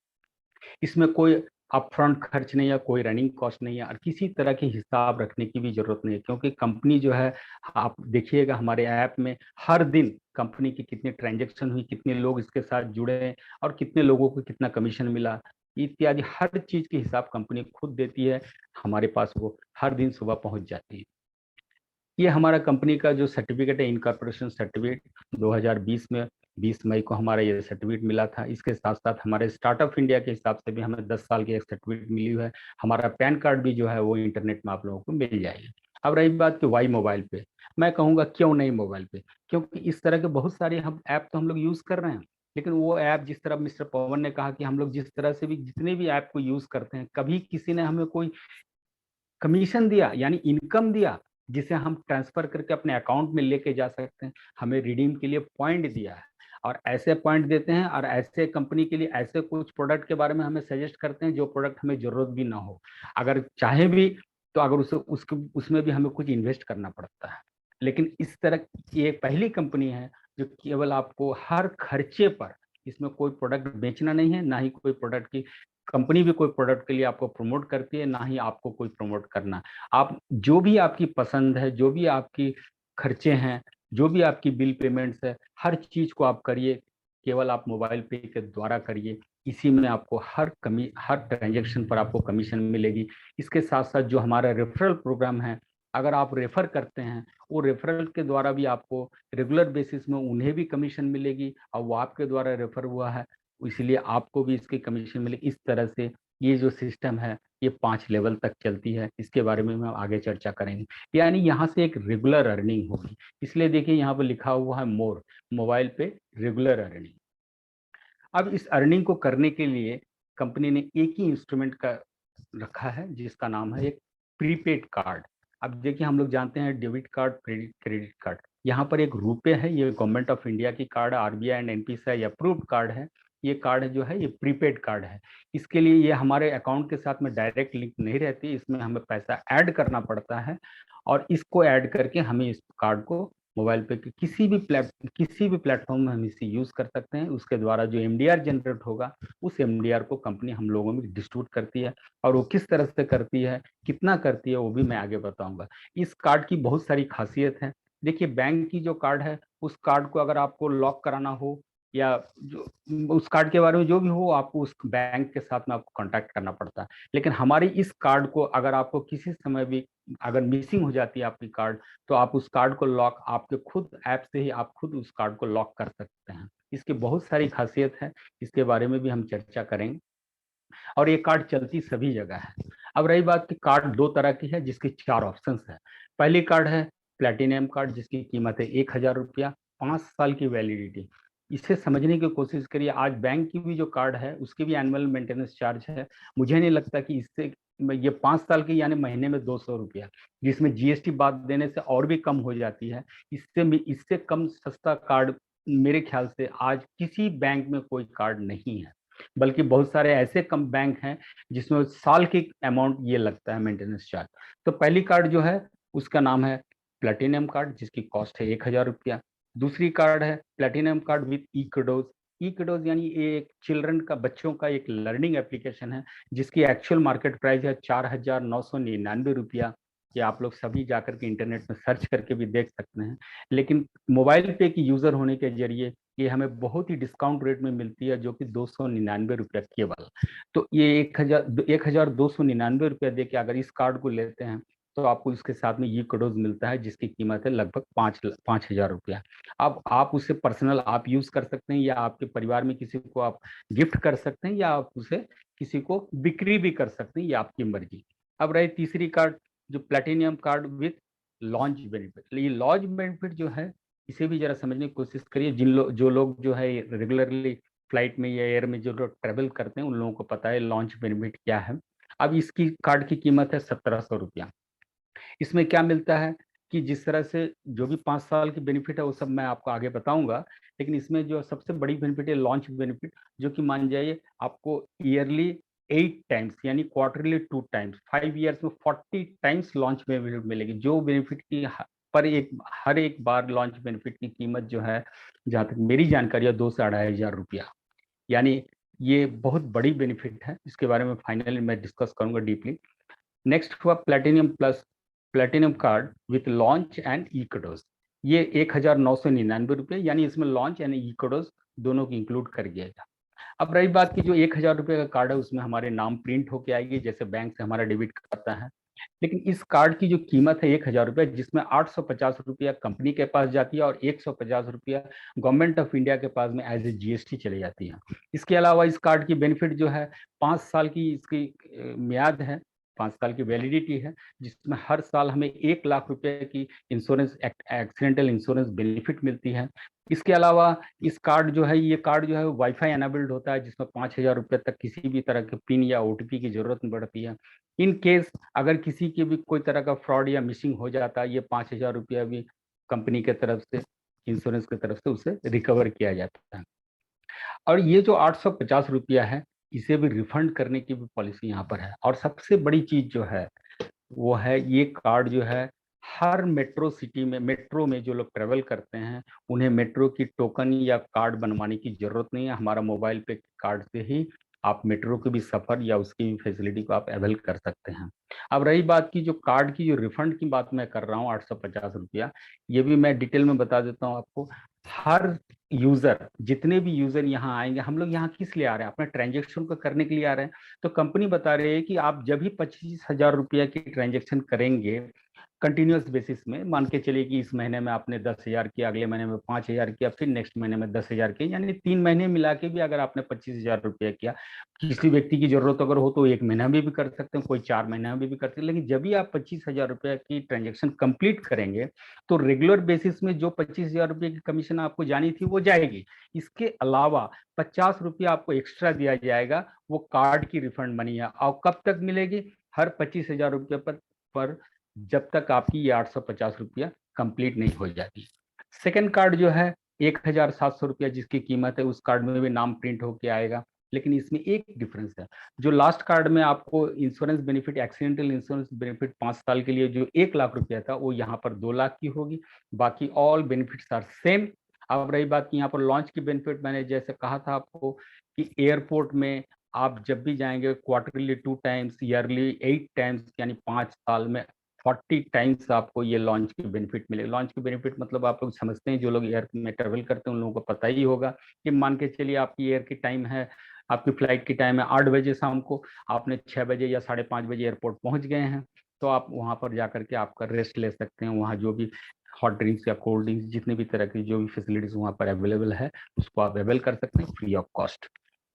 इसमें कोई अपफ्रंट खर्च नहीं है, कोई रनिंग कॉस्ट नहीं है, और किसी तरह की हिसाब रखने की भी जरूरत नहीं है, क्योंकि कंपनी जो है, आप देखिएगा हमारे ऐप में हर दिन कंपनी की कितनी ट्रांजैक्शन हुई, कितने लोग इसके साथ जुड़े और कितने लोगों को कितना कमीशन मिला, इत्यादि हर चीज की हिसाब कंपनी खुद देती है। हमारे पास वो हर दिन सुबह पहुंच जाती है। ये हमारा कंपनी का जो सर्टिफिकेट है, इनकॉर्पोरेशन सर्टिफिकेट 2020 में 20 मई को हमारा ये सर्टिफिकेट मिला था। इसके साथ साथ हमारे स्टार्टअप इंडिया के हिसाब से भी हमें 10 साल की एक सर्टिफिकेट मिली हुई है। हमारा पैन कार्ड भी जो है वो इंटरनेट में आप लोगों को मिल जाएगी। अब रही बात कि वाई मोबाइल पे, मैं कहूँगा क्यों नहीं मोबाइल पे, क्योंकि इस तरह के बहुत सारे हम ऐप तो हम लोग यूज़ कर रहे हैं, लेकिन वो ऐप जिस तरह मिस्टर पवन ने कहा कि हम लोग जिस तरह से भी जितने भी ऐप को यूज़ करते हैं, कभी किसी ने हमें कोई कमीशन दिया यानी इनकम दिया जिसे हम ट्रांसफर करके अपने अकाउंट में लेके जा सकते हैं, हमें रिडीम के लिए पॉइंट दिया है, और ऐसे पॉइंट देते हैं और ऐसे कंपनी के लिए ऐसे कुछ प्रोडक्ट के बारे में हमें सजेस्ट करते हैं जो प्रोडक्ट हमें जरूरत भी ना हो, अगर चाहे भी तो अगर उसे उसमें भी हमें कुछ इन्वेस्ट करना पड़ता है। लेकिन इस तरह ये पहली कंपनी है जो केवल आपको हर खर्चे पर, इसमें कोई प्रोडक्ट बेचना नहीं है, ना ही कोई प्रोडक्ट की कंपनी भी कोई प्रोडक्ट के लिए आपको प्रमोट करती है, ना ही आपको कोई प्रमोट करना। आप जो भी आपकी पसंद है, जो भी आपकी खर्चे हैं, जो भी आपकी बिल पेमेंट्स है, हर चीज को आप करिए, केवल आप मोबाइल पे के द्वारा करिए। इसी में आपको हर ट्रांजेक्शन पर आपको कमीशन मिलेगी। इसके साथ साथ जो हमारा रेफरल प्रोग्राम है, अगर आप रेफर करते हैं, वो रेफरल के द्वारा भी आपको रेगुलर बेसिस में उन्हें भी कमीशन मिलेगी, और वो आपके द्वारा रेफर हुआ है इसलिए आपको भी इसकी कमीशन मिलेगी। इस तरह से ये जो सिस्टम है ये 5 लेवल तक चलती है। इसके बारे में हम आगे चर्चा करेंगे। यानी यहाँ से एक रेगुलर अर्निंग होगी, इसलिए देखिए यहाँ पर लिखा हुआ है मोर, मोबाइल पे रेगुलर अर्निंग। अब इस अर्निंग को करने के लिए कंपनी ने एक ही इंस्ट्रूमेंट का रखा है जिसका नाम है एक प्रीपेड कार्ड। अब देखिए हम लोग जानते हैं डेबिट कार्ड, क्रेडिट कार्ड, यहाँ पर एक रुपए है, ये गवर्नमेंट ऑफ इंडिया की card, RBI and NPCI approved card है। ये कार्ड जो है ये प्रीपेड कार्ड है। इसके लिए ये हमारे अकाउंट के साथ में डायरेक्ट लिंक नहीं रहती, इसमें हमें पैसा ऐड करना पड़ता है, और इसको ऐड करके हमें इस कार्ड को मोबाइल पे किसी भी प्लेटफॉर्म में हम इसे यूज कर सकते हैं। उसके द्वारा जो एमडीआर जनरेट होगा, उस एमडीआर को कंपनी हम लोगों में डिस्ट्रीब्यूट करती है, और वो किस तरह से करती है, कितना करती है, वो भी मैं आगे बताऊंगा। इस कार्ड की बहुत सारी खासियत है। देखिए बैंक की जो कार्ड है, उस कार्ड को अगर आपको लॉक कराना हो, या जो उस कार्ड के बारे में जो भी हो, आपको उस बैंक के साथ में आपको कांटेक्ट करना पड़ता है। लेकिन हमारी इस कार्ड को अगर आपको किसी समय भी अगर मिसिंग हो जाती है आपकी कार्ड, तो आप उस कार्ड को लॉक आपके खुद ऐप से ही आप खुद उस कार्ड को लॉक कर सकते हैं। इसकी बहुत सारी खासियत है, इसके बारे में भी हम चर्चा करेंगे। और ये कार्ड चलती सभी जगह है। अब रही बात कि कार्ड दो तरह की है जिसकी 4 ऑप्शन है। पहली कार्ड है प्लेटिनम कार्ड, जिसकी कीमत है 1000 रुपया, 5 साल की वैलिडिटी। इसे समझने की कोशिश करिए। आज बैंक की भी जो कार्ड है उसकी भी एनुअल मेंटेनेंस चार्ज है। मुझे नहीं लगता कि इससे ये 5 साल की यानी महीने में 200 रुपया, जिसमें जीएसटी बात देने से और भी कम हो जाती है। इससे कम सस्ता कार्ड मेरे ख्याल से आज किसी बैंक में कोई कार्ड नहीं है। बल्कि बहुत सारे ऐसे कम बैंक हैं जिसमें साल की अमाउंट ये लगता है मेंटेनेंस चार्ज। तो पहली कार्ड जो है उसका नाम है प्लेटिनम कार्ड, जिसकी कॉस्ट है 1000 रुपया। दूसरी कार्ड है प्लेटिनम कार्ड विद इकोडोज। इकोडोज यानी ये एक चिल्ड्रन का, बच्चों का एक लर्निंग एप्लीकेशन है, जिसकी एक्चुअल मार्केट प्राइस है 4999 रुपया। ये आप लोग सभी जाकर के इंटरनेट में सर्च करके भी देख सकते हैं। लेकिन मोबाइल पे की यूजर होने के जरिए ये हमें बहुत ही डिस्काउंट रेट में मिलती है, जो कि 299 रुपया केवल। तो ये 1299 रुपया दे के अगर इस कार्ड को लेते हैं, तो आपको इसके साथ में ये कडोज मिलता है, जिसकी कीमत है लगभग 5,000 रुपया। अब आप उसे पर्सनल आप यूज कर सकते हैं, या आपके परिवार में किसी को आप गिफ्ट कर सकते हैं, या आप उसे किसी को बिक्री भी कर सकते हैं, ये आपकी मर्जी। अब रही तीसरी कार्ड, जो platinum card with launch benefit. ये लॉन्च बेनिफिट जो है, इसे भी जरा समझने की कोशिश करिए। जो लोग जो है रेगुलरली फ्लाइट में या एयर में जो लोग ट्रेवल करते हैं, उन लोगों को पता है लॉन्च बेनिफिट क्या है। अब इसकी कार्ड की कीमत है 1700 रुपया। इसमें क्या मिलता है कि जिस तरह से जो भी 5 साल की बेनिफिट है वो सब मैं आपको आगे बताऊंगा, लेकिन इसमें जो सबसे बड़ी बेनिफिट है लॉन्च बेनिफिट, जो कि मान जाइए आपको ईयरली 8 टाइम्स यानी क्वार्टरली 2 टाइम्स 5 ईयर्स में 40 टाइम्स लॉन्च बेनिफिट मिलेगी। जो बेनिफिट की पर एक हर एक बार लॉन्च बेनिफिट की कीमत जो है, जहाँ तक मेरी जानकारी है, 2 से 2500 रुपया। यानी ये बहुत बड़ी बेनिफिट है, इसके बारे में फाइनली मैं डिस्कस करूंगा डीपली। नेक्स्ट हुआ platinum plus, platinum card with launch and ई कडोज। ये 1999 रुपये, यानी इसमें लॉन्च एंड ई कडोज दोनों की इंक्लूड कर दिया गया। अब रही बात की जो 1000 रुपये का कार्ड है उसमें हमारे नाम प्रिंट होके आएगी, जैसे बैंक से हमारा डेबिट करता है। लेकिन इस कार्ड की जो कीमत है 1000 रुपये, जिसमें 850 रुपया कंपनी के पास जाती है और 150 रुपया गवर्नमेंट ऑफ इंडिया के पास में एज ए जीएसटी चली जाती है। इसके अलावा इस कार्ड की बेनिफिट जो है, 5 साल की इसकी म्याद है, 5 साल की वैलिडिटी है, जिसमें हर साल हमें 1 लाख रुपए की इंश्योरेंस, एक्सीडेंटल इंश्योरेंस बेनिफिट मिलती है। इसके अलावा इस कार्ड जो है, ये कार्ड जो है वाईफाई एनेबल्ड होता है, जिसमें 5000 रुपये तक किसी भी तरह के पिन या ओटीपी की जरूरत नहीं पड़ती है। इन केस अगर किसी के भी कोई तरह का फ्रॉड या मिसिंग हो जाता है, ये 5000 रुपया भी कंपनी के तरफ से, इंश्योरेंस की तरफ से उसे रिकवर किया जाता है। और ये जो 850 रुपया है, इसे भी रिफंड करने की भी पॉलिसी यहाँ पर है। और सबसे बड़ी चीज जो है वो है, ये कार्ड जो है हर मेट्रो सिटी में, मेट्रो में जो लोग ट्रेवल करते हैं उन्हें मेट्रो की टोकन या कार्ड बनवाने की जरूरत नहीं है। हमारा मोबाइल पे कार्ड से ही आप मेट्रो के भी सफर या उसकी भी फैसिलिटी को आप अवेल कर सकते हैं। अब रही बात की जो कार्ड की जो रिफंड की बात मैं कर रहा हूँ, 850 रुपया, ये भी मैं डिटेल में बता देता हूँ आपको। हर यूजर, जितने भी यूजर यहाँ आएंगे, हम लोग यहाँ किस लिए आ रहे हैं? अपने ट्रांजेक्शन को करने के लिए आ रहे हैं। तो कंपनी बता रही है कि आप जब भी 25,000 रुपया की ट्रांजेक्शन करेंगे कंटिन्यूस बेसिस में, मान के चलिए कि इस महीने में आपने 10,000 किया, अगले महीने में 5,000 किया, फिर नेक्स्ट महीने में 10,000 किया, यानी 3 महीने मिला के भी अगर आपने 25,000 रुपया किया, किसी व्यक्ति की जरूरत अगर हो तो 1 महीना में भी कर सकते हैं, कोई 4 महीना में भी कर सकते हैं। लेकिन जब भी आप 25,000 रुपया की ट्रांजेक्शन कंप्लीट करेंगे तो रेगुलर बेसिस में जो 25,000 रुपये की कमीशन आपको जानी थी वो जाएगी। इसके अलावा 50 रुपया आपको एक्स्ट्रा दिया जाएगा, वो कार्ड की रिफंड मनी है। और कब तक मिलेगी? हर 25,000 रुपये पर जब तक आपकी ये 850 रुपया कंप्लीट नहीं हो जाती। सेकंड कार्ड जो है 1,700 रुपया जिसकी कीमत है, उस कार्ड में भी नाम प्रिंट होके आएगा। लेकिन इसमें एक डिफरेंस है, जो लास्ट कार्ड में आपको insurance benefit, accidental insurance benefit 5 साल के लिए जो 1 लाख रुपया था, वो यहाँ पर 2 लाख की होगी। बाकी ऑल बेनिफिट्स आर सेम। अब रही बात की यहाँ पर लॉन्च की बेनिफिट, मैंने जैसे कहा था आपको कि एयरपोर्ट में आप जब भी जाएंगे क्वार्टरली 2 टाइम्स, ईयरली 8 टाइम्स, यानी 5 साल में 40 टाइम्स आपको ये लॉन्च की बेनिफिट मिलेगी। लॉन्च की बेनिफिट मतलब आप लोग समझते हैं, जो लोग एयर में ट्रेवल करते हैं उन लोगों को पता ही होगा कि मान के चलिए आपकी एयर की टाइम है, आपकी फ्लाइट की टाइम है 8 बजे शाम को, आपने 6 बजे या 5:30 बजे एयरपोर्ट पहुंच गए हैं, तो आप वहां पर जाकर के आपका रेस्ट ले सकते हैं। वहाँ जो भी हॉट ड्रिंक्स या कोल्ड ड्रिंक्स, जितने भी तरह की जो भी फैसिलिटीज वहाँ पर अवेलेबल है, उसको आप अवेल कर सकते हैं फ्री ऑफ कॉस्ट।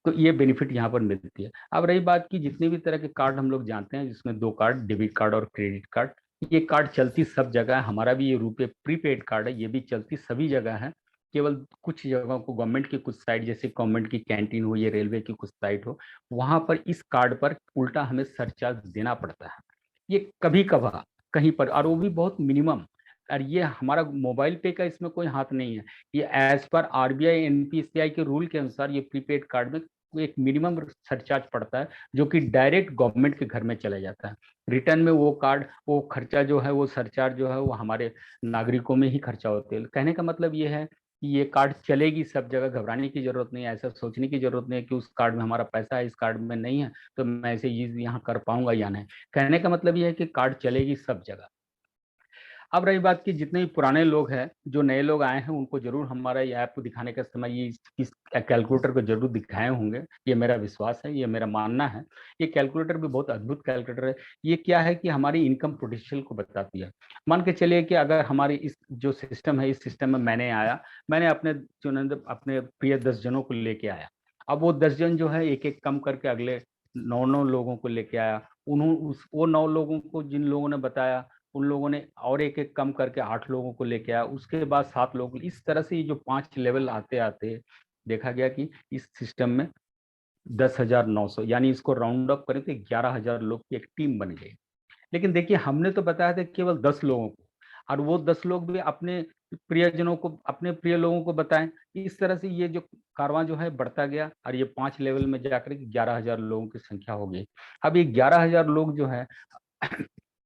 तो ये बेनिफिट यहाँ पर मिलती है। अब रही बात की जितने भी तरह के कार्ड हम लोग जानते हैं, जिसमें 2 कार्ड, डेबिट कार्ड और क्रेडिट कार्ड, ये कार्ड चलती सब जगह है। हमारा भी ये रुपए प्रीपेड कार्ड है, ये भी चलती सभी जगह है। केवल कुछ जगहों को, गवर्नमेंट की कुछ साइट, जैसे गवर्नमेंट की कैंटीन हो या रेलवे की कुछ साइट हो, वहां पर इस कार्ड पर उल्टा हमें सरचार्ज देना पड़ता है। ये कभी कभार कहीं पर, और वो भी बहुत मिनिमम। और ये हमारा मोबाइल पे का इसमें कोई हाथ नहीं है। ये एज पर आरबीआई एनपीसीआई के रूल के अनुसार ये प्रीपेड कार्ड में एक मिनिमम सरचार्ज पड़ता है, जो कि डायरेक्ट गवर्नमेंट के घर में चला जाता है। रिटर्न में वो कार्ड, वो खर्चा जो है, वो सरचार्ज जो है, वो हमारे नागरिकों में ही खर्चा होते हैं। कहने का मतलब ये है कि ये कार्ड चलेगी सब जगह, घबराने की जरूरत नहीं है, ऐसा सोचने की जरूरत नहीं है कि उस कार्ड में हमारा पैसा है, इस कार्ड में नहीं है, तो मैं ऐसे यूज यहाँ कर पाऊंगा या नहीं। कहने का मतलब ये है कि कार्ड चलेगी सब जगह। अब रही बात कि जितने भी पुराने लोग हैं, जो नए लोग आए हैं, उनको जरूर हमारा ये ऐप को दिखाने के समय ये इस कैलकुलेटर को जरूर दिखाए होंगे, ये मेरा विश्वास है, ये मेरा मानना है। ये कैलकुलेटर भी बहुत अद्भुत कैलकुलेटर है। ये क्या है कि हमारी इनकम पोटेंशियल को बताती है। मान के चलिए कि अगर हमारी इस जो सिस्टम है, इस सिस्टम में मैंने आया, मैंने अपने चुनिंदा अपने प्रिय 10 जनों को लेके आया। अब वो 10 जन जो है एक एक कम करके अगले 9 9 लोगों को लेके आया। उन्होंने वो 9 लोगों को, जिन लोगों ने बताया, उन लोगों ने और एक एक कम करके 8 लोगों को लेके आया, उसके बाद 7 लोग। इस तरह से ये जो 5 लेवल आते आते देखा गया कि इस सिस्टम में 10,900, यानी इसको राउंड अप करें तो 11,000 लोग की एक टीम बन गई। लेकिन देखिए, हमने तो बताया था केवल 10 लोगों को, और वो 10 लोग भी अपने प्रियजनों को, अपने प्रिय लोगों को बताएं। इस तरह से ये जो कारवां जो है बढ़ता गया, और ये 5 लेवल में जाकर के 11,000 लोगों की संख्या हो गई। अब ये 11,000 लोग जो है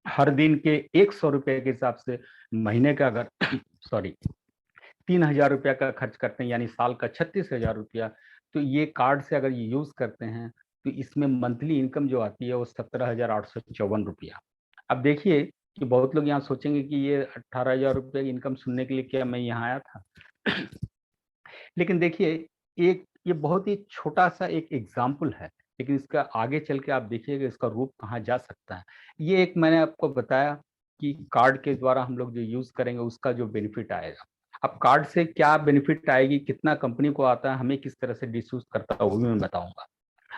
हर दिन के 100 रुपए के हिसाब से महीने का अगर सॉरी 3,000 रुपया का खर्च करते हैं, यानी साल का 36,000 रुपया, तो ये कार्ड से अगर ये यूज करते हैं तो इसमें मंथली इनकम जो आती है वो 17,854 रुपया। अब देखिए कि बहुत लोग यहाँ सोचेंगे कि ये 18,000 रुपये की इनकम सुनने के लिए क्या मैं यहाँ आया था। लेकिन देखिए, एक ये बहुत ही छोटा सा एक एग्जाम्पल है, लेकिन इसका आगे चल के आप देखिएगा इसका रूप कहाँ जा सकता है। ये एक मैंने आपको बताया कि कार्ड के द्वारा हम लोग जो यूज करेंगे उसका जो बेनिफिट आएगा। अब कार्ड से क्या बेनिफिट आएगी, कितना कंपनी को आता है, हमें किस तरह से डिस्यूज करता है, वो भी मैं बताऊंगा।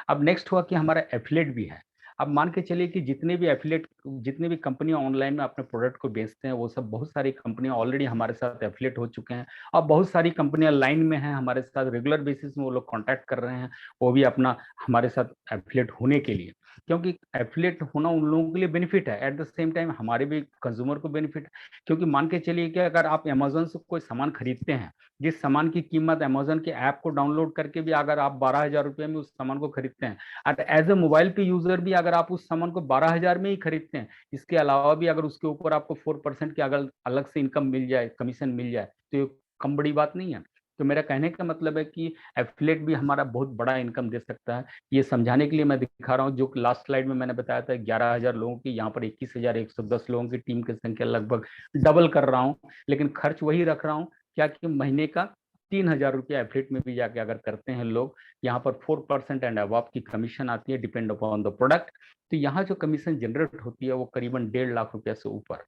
अब नेक्स्ट हुआ कि हमारा एफिलेट भी है। अब मान के चलिए कि जितने भी एफिलेट, जितने भी कंपनियां ऑनलाइन में अपने प्रोडक्ट को बेचते हैं, वो सब बहुत सारी कंपनियां ऑलरेडी हमारे साथ एफिलेट हो चुके हैं, और बहुत सारी कंपनियां लाइन में हैं हमारे साथ, रेगुलर बेसिस में वो लोग कांटेक्ट कर रहे हैं, वो भी अपना हमारे साथ एफिलेट होने के लिए। क्योंकि एफिलेट होना उन लोगों के लिए बेनिफिट है, एट द सेम टाइम हमारे भी कंज्यूमर को बेनिफिट है। क्योंकि मान के चलिए कि अगर आप अमेजोन से कोई सामान खरीदते हैं, जिस सामान की कीमत अमेजोन के ऐप को डाउनलोड करके भी अगर आप 12,000 रुपये में उस सामान को खरीदते हैं, और एज ए मोबाइल पे यूजर भी अगर आप उस सामान को 12,000 में ही खरीदते हैं, इसके अलावा भी अगर उसके ऊपर आपको 4% की अगर अलग से इनकम मिल जाए, कमीशन मिल जाए, तो ये कम बड़ी बात नहीं है। तो मेरा कहने का मतलब है कि एफिलेट भी हमारा बहुत बड़ा इनकम दे सकता है। ये समझाने के लिए मैं दिखा रहा हूँ, जो लास्ट स्लाइड में मैंने बताया था 11,000 लोगों की, यहाँ पर 21,110 लोगों की टीम की संख्या लगभग डबल कर रहा हूँ, लेकिन खर्च वही रख रहा हूँ। क्या कि महीने का 3,000 रुपया एफिलेट में भी जाके अगर करते हैं लोग, यहाँ पर 4% एंड अबव की कमीशन आती है, डिपेंड अपॉन द प्रोडक्ट। तो यहाँ जो कमीशन जनरेट होती है वो करीबन 1.5 लाख रुपया से ऊपर।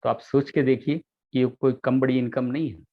तो आप सोच के देखिए कि ये कोई कम बड़ी इनकम नहीं है।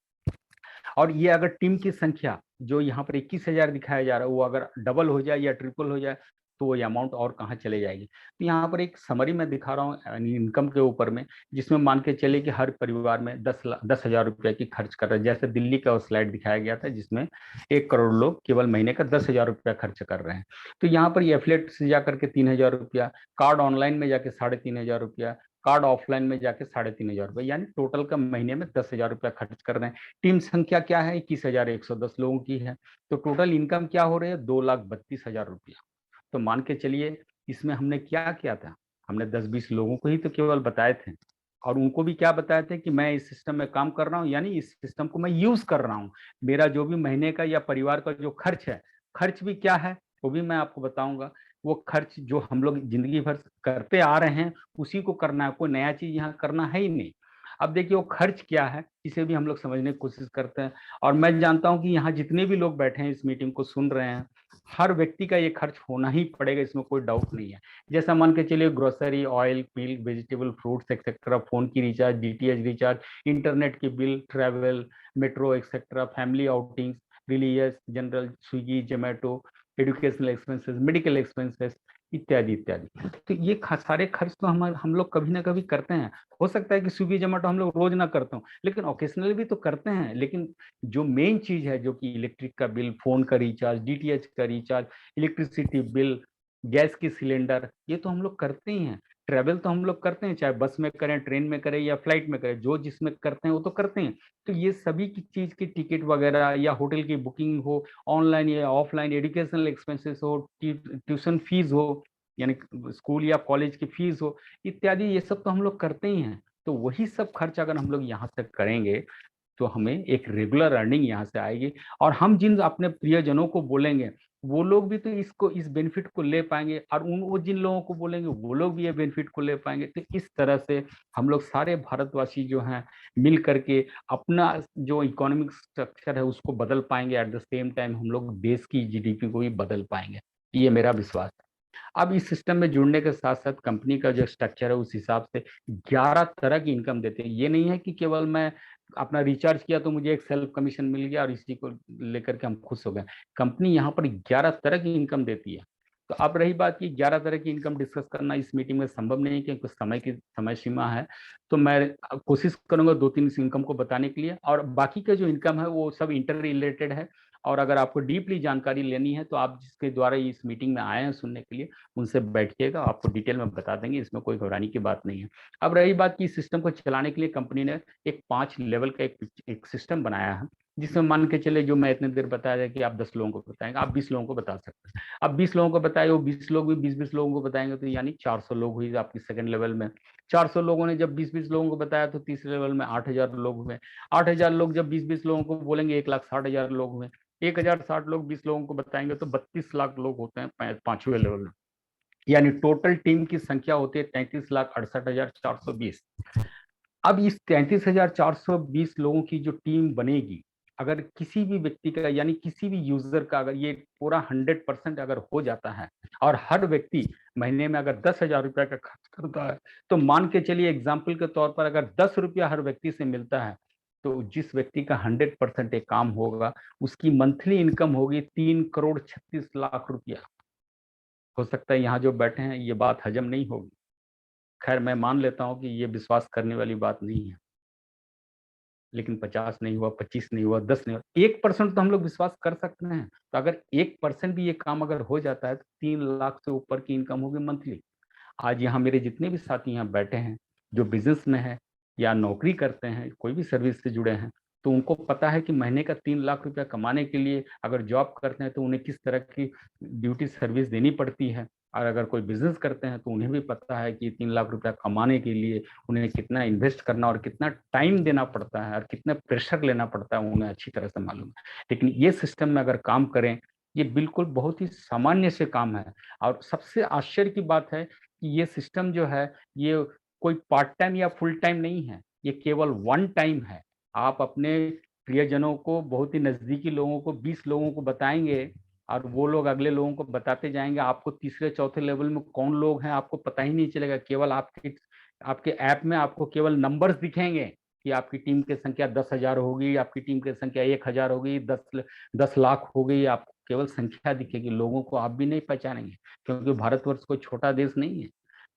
और ये अगर टीम की संख्या जो यहाँ पर 21,000 दिखाया जा रहा है, वो अगर डबल हो जाए या ट्रिपल हो जाए, तो वो अमाउंट और कहाँ चले जाएगी। तो यहाँ पर एक समरी मैं दिखा रहा हूँ इनकम के ऊपर में, जिसमें मान के चले कि हर परिवार में 10,000 रुपया की खर्च कर रहे हैं। जैसे दिल्ली का स्लाइड दिखाया गया था जिसमें 1 करोड़ लोग केवल महीने का 10,000 रुपया खर्च कर रहे हैं। तो यहाँ पर ये एफिलेट से जाकर के 3,000 रुपया, कार्ड ऑनलाइन में जाके 3,500 रुपया, कार्ड ऑफलाइन में जाके 3,500 रुपये, यानी टोटल का महीने में 10,000 रुपया खर्च कर रहे हैं। टीम संख्या क्या है, 21,110 लोगों की है। तो टोटल इनकम क्या हो रही है, 2,32,000 रुपया। तो मान के चलिए इसमें हमने क्या किया था, हमने 10-20 लोगों को ही तो केवल बताए थे, और उनको भी क्या बताए थे कि मैं इस सिस्टम में काम कर रहा हूँ, यानी इस सिस्टम को मैं यूज कर रहा हूँ। मेरा जो भी महीने का या परिवार का जो खर्च है, खर्च भी क्या है वो भी मैं आपको बताऊंगा। वो खर्च जो हम लोग जिंदगी भर करते आ रहे हैं उसी को करना है, कोई नया चीज यहाँ करना है ही नहीं। अब देखिए वो खर्च क्या है, इसे भी हम लोग समझने की कोशिश करते हैं। और मैं जानता हूं कि यहाँ जितने भी लोग बैठे हैं इस मीटिंग को सुन रहे हैं, हर व्यक्ति का ये खर्च होना ही पड़ेगा, इसमें कोई डाउट नहीं है। जैसा मान के चलिए grocery, oil, milk, vegetable, fruits etcetera, phone की रिचार्ज, डीटीएच रिचार्ज, इंटरनेट की bill, travel, metro etcetera, family outings, religious, general, Swiggy, Zomato, educational expenses, medical expenses, इत्यादि इत्यादि। तो ये सारे खर्च तो हम लोग कभी ना कभी करते हैं। हो सकता है कि स्विगी जोमेटो हम लोग रोज ना करते हो, लेकिन ओकेशनली भी तो करते हैं। लेकिन जो मेन चीज है, जो कि इलेक्ट्रिक का बिल, फोन का रिचार्ज, डीटीएच का रिचार्ज, इलेक्ट्रिसिटी बिल, गैस की सिलेंडर, ये तो हम लोग करते ही हैं। ट्रेवल तो हम लोग करते हैं, चाहे बस में करें, ट्रेन में करें या फ्लाइट में करें, जो जिसमें करते हैं वो तो करते हैं। तो ये सभी की चीज की टिकट वगैरह या होटल की बुकिंग हो, ऑनलाइन या ऑफलाइन, एजुकेशनल एक्सपेंसेस हो, ट्यूशन फीस हो, यानी स्कूल या कॉलेज की फीस हो, इत्यादि, ये सब तो हम लोग करते ही हैं। तो वही सब खर्च अगर हम लोग यहाँ से करेंगे तो हमें एक रेगुलर अर्निंग यहाँ से आएगी, और हम जिन अपने प्रियजनों को बोलेंगे वो लोग भी तो इसको, इस बेनिफिट को ले पाएंगे, और उन वो जिन लोगों को बोलेंगे वो लोग भी ये बेनिफिट को ले पाएंगे। तो इस तरह से हम लोग सारे भारतवासी जो हैं मिल करके अपना जो इकोनॉमिक स्ट्रक्चर है उसको बदल पाएंगे, एट द सेम टाइम हम लोग देश की जीडीपी को भी बदल पाएंगे, ये मेरा विश्वास है। अब इस सिस्टम में जुड़ने के साथ साथ कंपनी का जो स्ट्रक्चर है उस हिसाब से 11 तरह की इनकम देते हैं। ये नहीं है कि केवल मैं अपना रिचार्ज किया तो मुझे एक सेल्फ कमीशन मिल गया और इसी को लेकर के हम खुश हो गए। कंपनी यहाँ पर 11 तरह की इनकम देती है। तो अब रही बात कि 11 तरह की इनकम डिस्कस करना इस मीटिंग में संभव नहीं है, क्योंकि समय सीमा है। तो मैं कोशिश करूंगा 2-3 इस इनकम को बताने के लिए, और बाकी का जो इनकम है वो सब इंटर रिलेटेड है, और अगर आपको डीपली जानकारी लेनी है तो आप जिसके द्वारा इस मीटिंग में आए हैं सुनने के लिए, उनसे बैठिएगा, आपको डिटेल में बता देंगे, इसमें कोई घबराने की बात नहीं है। अब रही बात कि इस सिस्टम को चलाने के लिए कंपनी ने एक 5 लेवल का एक सिस्टम बनाया है, जिसमें मान के चले जो मैं इतने देर बताया कि आप 10 लोगों को बताएंगे, आप 20 लोगों को बता सकते हैं। अब 20 लोगों को बताए, वो 20 लोग भी 20-20 लोगों को बताएंगे, तो यानी 400 लोग हुई आपकी सेकंड लेवल में। 400 लोगों ने जब 20-20 लोगों को बताया तो तीसरे लेवल में 8,000 लोग हुए। 8,000 लोग जब 20-20 लोगों को बोलेंगे 1,60,000 लोग हुए। 1,060 लोग 20 लोगों को बताएंगे तो 32 लाख लोग होते हैं पांचवें लेवल में। यानी टोटल टीम की संख्या होती है 33,68,420। अब इस 33,420 लोगों की जो टीम बनेगी, अगर किसी भी व्यक्ति का यानी किसी भी यूजर का अगर ये पूरा 100% अगर हो जाता है और हर व्यक्ति महीने में अगर 10,000 रुपया का खर्च करता है, तो मान के चलिए एग्जाम्पल के तौर पर अगर 10 रुपया हर व्यक्ति से मिलता है, तो जिस व्यक्ति का 100% एक काम होगा उसकी मंथली इनकम होगी 3,36,00,000 रुपया। हो सकता है यहाँ जो बैठे हैं ये बात हजम नहीं होगी, खैर मैं मान लेता हूँ कि ये विश्वास करने वाली बात नहीं है, लेकिन 50 नहीं हुआ, 25 नहीं हुआ, 10 नहीं हुआ, 1% तो हम लोग विश्वास कर सकते हैं। तो अगर 1% भी ये काम अगर हो जाता है तो 3 लाख से ऊपर की इनकम होगी मंथली। आज यहाँ मेरे जितने भी साथी यहाँ बैठे हैं जो बिजनेस में है या नौकरी करते हैं, कोई भी सर्विस से जुड़े हैं, तो उनको पता है कि महीने का 3 लाख रुपया कमाने के लिए अगर जॉब करते हैं तो उन्हें किस तरह की ड्यूटी सर्विस देनी पड़ती है, और अगर कोई बिजनेस करते हैं तो उन्हें भी पता है कि 3 लाख रुपया कमाने के लिए उन्हें कितना इन्वेस्ट करना और कितना टाइम देना पड़ता है और कितना प्रेशर लेना पड़ता है, उन्हें अच्छी तरह से मालूम है। लेकिन ये सिस्टम में अगर काम करें, ये बिल्कुल बहुत ही सामान्य से काम है। और सबसे आश्चर्य की बात है कि ये सिस्टम जो है ये कोई पार्ट टाइम या फुल टाइम नहीं है, ये केवल वन टाइम है। आप अपने प्रियजनों को, बहुत ही नजदीकी लोगों को, 20 लोगों को बताएंगे और वो लोग अगले लोगों को बताते जाएंगे, आपको तीसरे चौथे लेवल में कौन लोग हैं आपको पता ही नहीं चलेगा। केवल आपके आपके ऐप में आपको केवल नंबर्स दिखेंगे कि आपकी टीम की संख्या 10,000 होगी, आपकी टीम की संख्या 1,000 होगी, 10 लाख हो गई, आपको केवल संख्या दिखेगी, लोगों को आप भी नहीं पहचानेंगे, क्योंकि भारतवर्ष कोई छोटा देश नहीं है।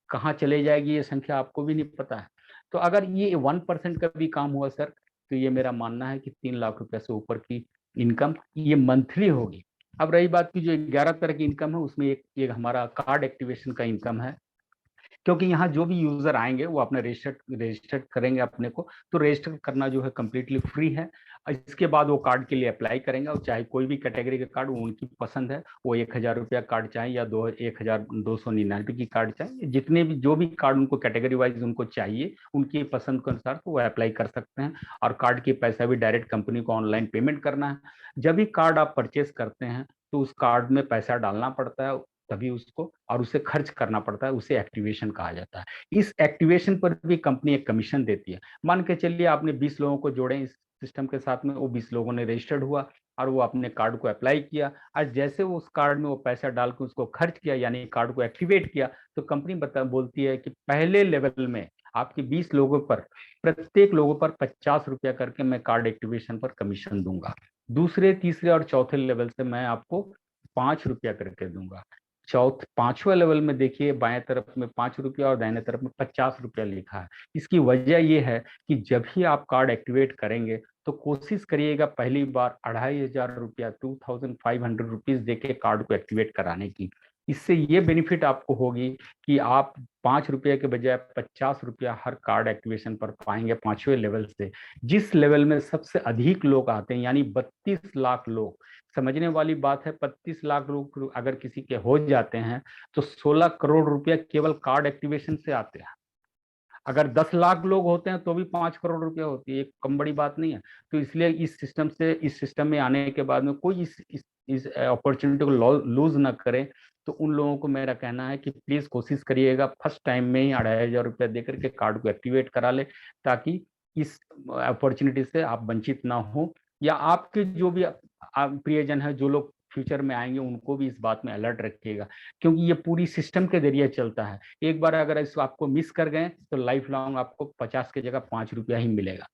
कहाँ चले जाएगी ये संख्या आपको भी नहीं पता है। तो अगर ये 1% का भी काम हुआ सर, तो ये मेरा मानना है कि 3 लाख रुपए से ऊपर की इनकम ये मंथली होगी। अब रही बात की जो 11 तरह की इनकम है, उसमें एक हमारा कार्ड एक्टिवेशन का इनकम है, क्योंकि यहाँ जो भी यूजर आएंगे वो अपने रजिस्टर्ड करेंगे अपने को, तो रजिस्टर करना जो है कम्प्लीटली फ्री है। इसके बाद वो कार्ड के लिए अप्लाई करेंगे, और चाहे कोई भी कैटेगरी का कार्ड, वो उनकी पसंद है, वो 1,000 रुपया कार्ड चाहे या 1,299 की कार्ड चाहे, जितने भी जो भी कार्ड उनको कैटेगरी वाइज उनको चाहिए उनकी पसंद के अनुसार तो वो अप्लाई कर सकते हैं। और कार्ड की पैसा भी डायरेक्ट कंपनी को ऑनलाइन पेमेंट करना है। जब भी कार्ड आप परचेस करते हैं तो उस कार्ड में पैसा डालना पड़ता है तभी उसको, और उसे खर्च करना पड़ता है, उसे एक्टिवेशन कहा जाता है। इस एक्टिवेशन पर भी कंपनी एक कमीशन देती है। मान के चलिए आपने 20 लोगों को जोड़े इस सिस्टम के साथ में, वो 20 लोगों ने रजिस्टर्ड हुआ और वो अपने कार्ड को अप्लाई किया, और जैसे वो उस कार्ड में वो पैसा डाल के उसको खर्च किया यानी कार्ड को एक्टिवेट किया, तो कंपनी बोलती है कि पहले लेवल में आपके 20 लोगों पर, प्रत्येक लोगों पर 50 रुपया करके मैं कार्ड एक्टिवेशन पर कमीशन दूंगा। दूसरे, तीसरे और चौथे लेवल से मैं आपको 5 रुपया करके दूंगा। पांचवा लेवल में देखिए बाएं तरफ में 5 रुपया और दाहिने तरफ में 50 रुपया लिखा है। इसकी वजह यह है कि जब ही आप कार्ड एक्टिवेट करेंगे तो कोशिश करिएगा पहली बार 2,500 रुपया, 2,500 रुपीज देके कार्ड को एक्टिवेट कराने की। इससे ये बेनिफिट आपको होगी कि आप 5 रुपये के बजाय 50 रुपया हर कार्ड एक्टिवेशन पर पाएंगे पांचवें लेवल से, जिस लेवल में सबसे अधिक लोग आते हैं, यानी 32 लाख लोग। समझने वाली बात है, 32 लाख लोग अगर किसी के हो जाते हैं तो 16 करोड़ रुपया केवल कार्ड एक्टिवेशन से आते हैं। अगर 10 लाख लोग होते हैं तो भी 5 करोड़ रुपया होती है, एक कम बड़ी बात नहीं है। तो इसलिए इस सिस्टम में आने के बाद में कोई इस अपॉर्चुनिटी को लूज ना करे। तो उन लोगों को मेरा कहना है कि प्लीज कोशिश करिएगा फर्स्ट टाइम में ही 2,500 रुपया देकर के कार्ड को एक्टिवेट करा ले, ताकि इस अपॉर्चुनिटी से आप वंचित ना हो, या आपके जो भी प्रियजन है जो लोग फ्यूचर में आएंगे उनको भी इस बात में अलर्ट रखिएगा, क्योंकि ये पूरी सिस्टम के जरिए चलता है। एक बार अगर इसको आपको मिस कर गए तो लाइफ लॉन्ग आपको 50 की जगह 5 रुपया ही मिलेगा।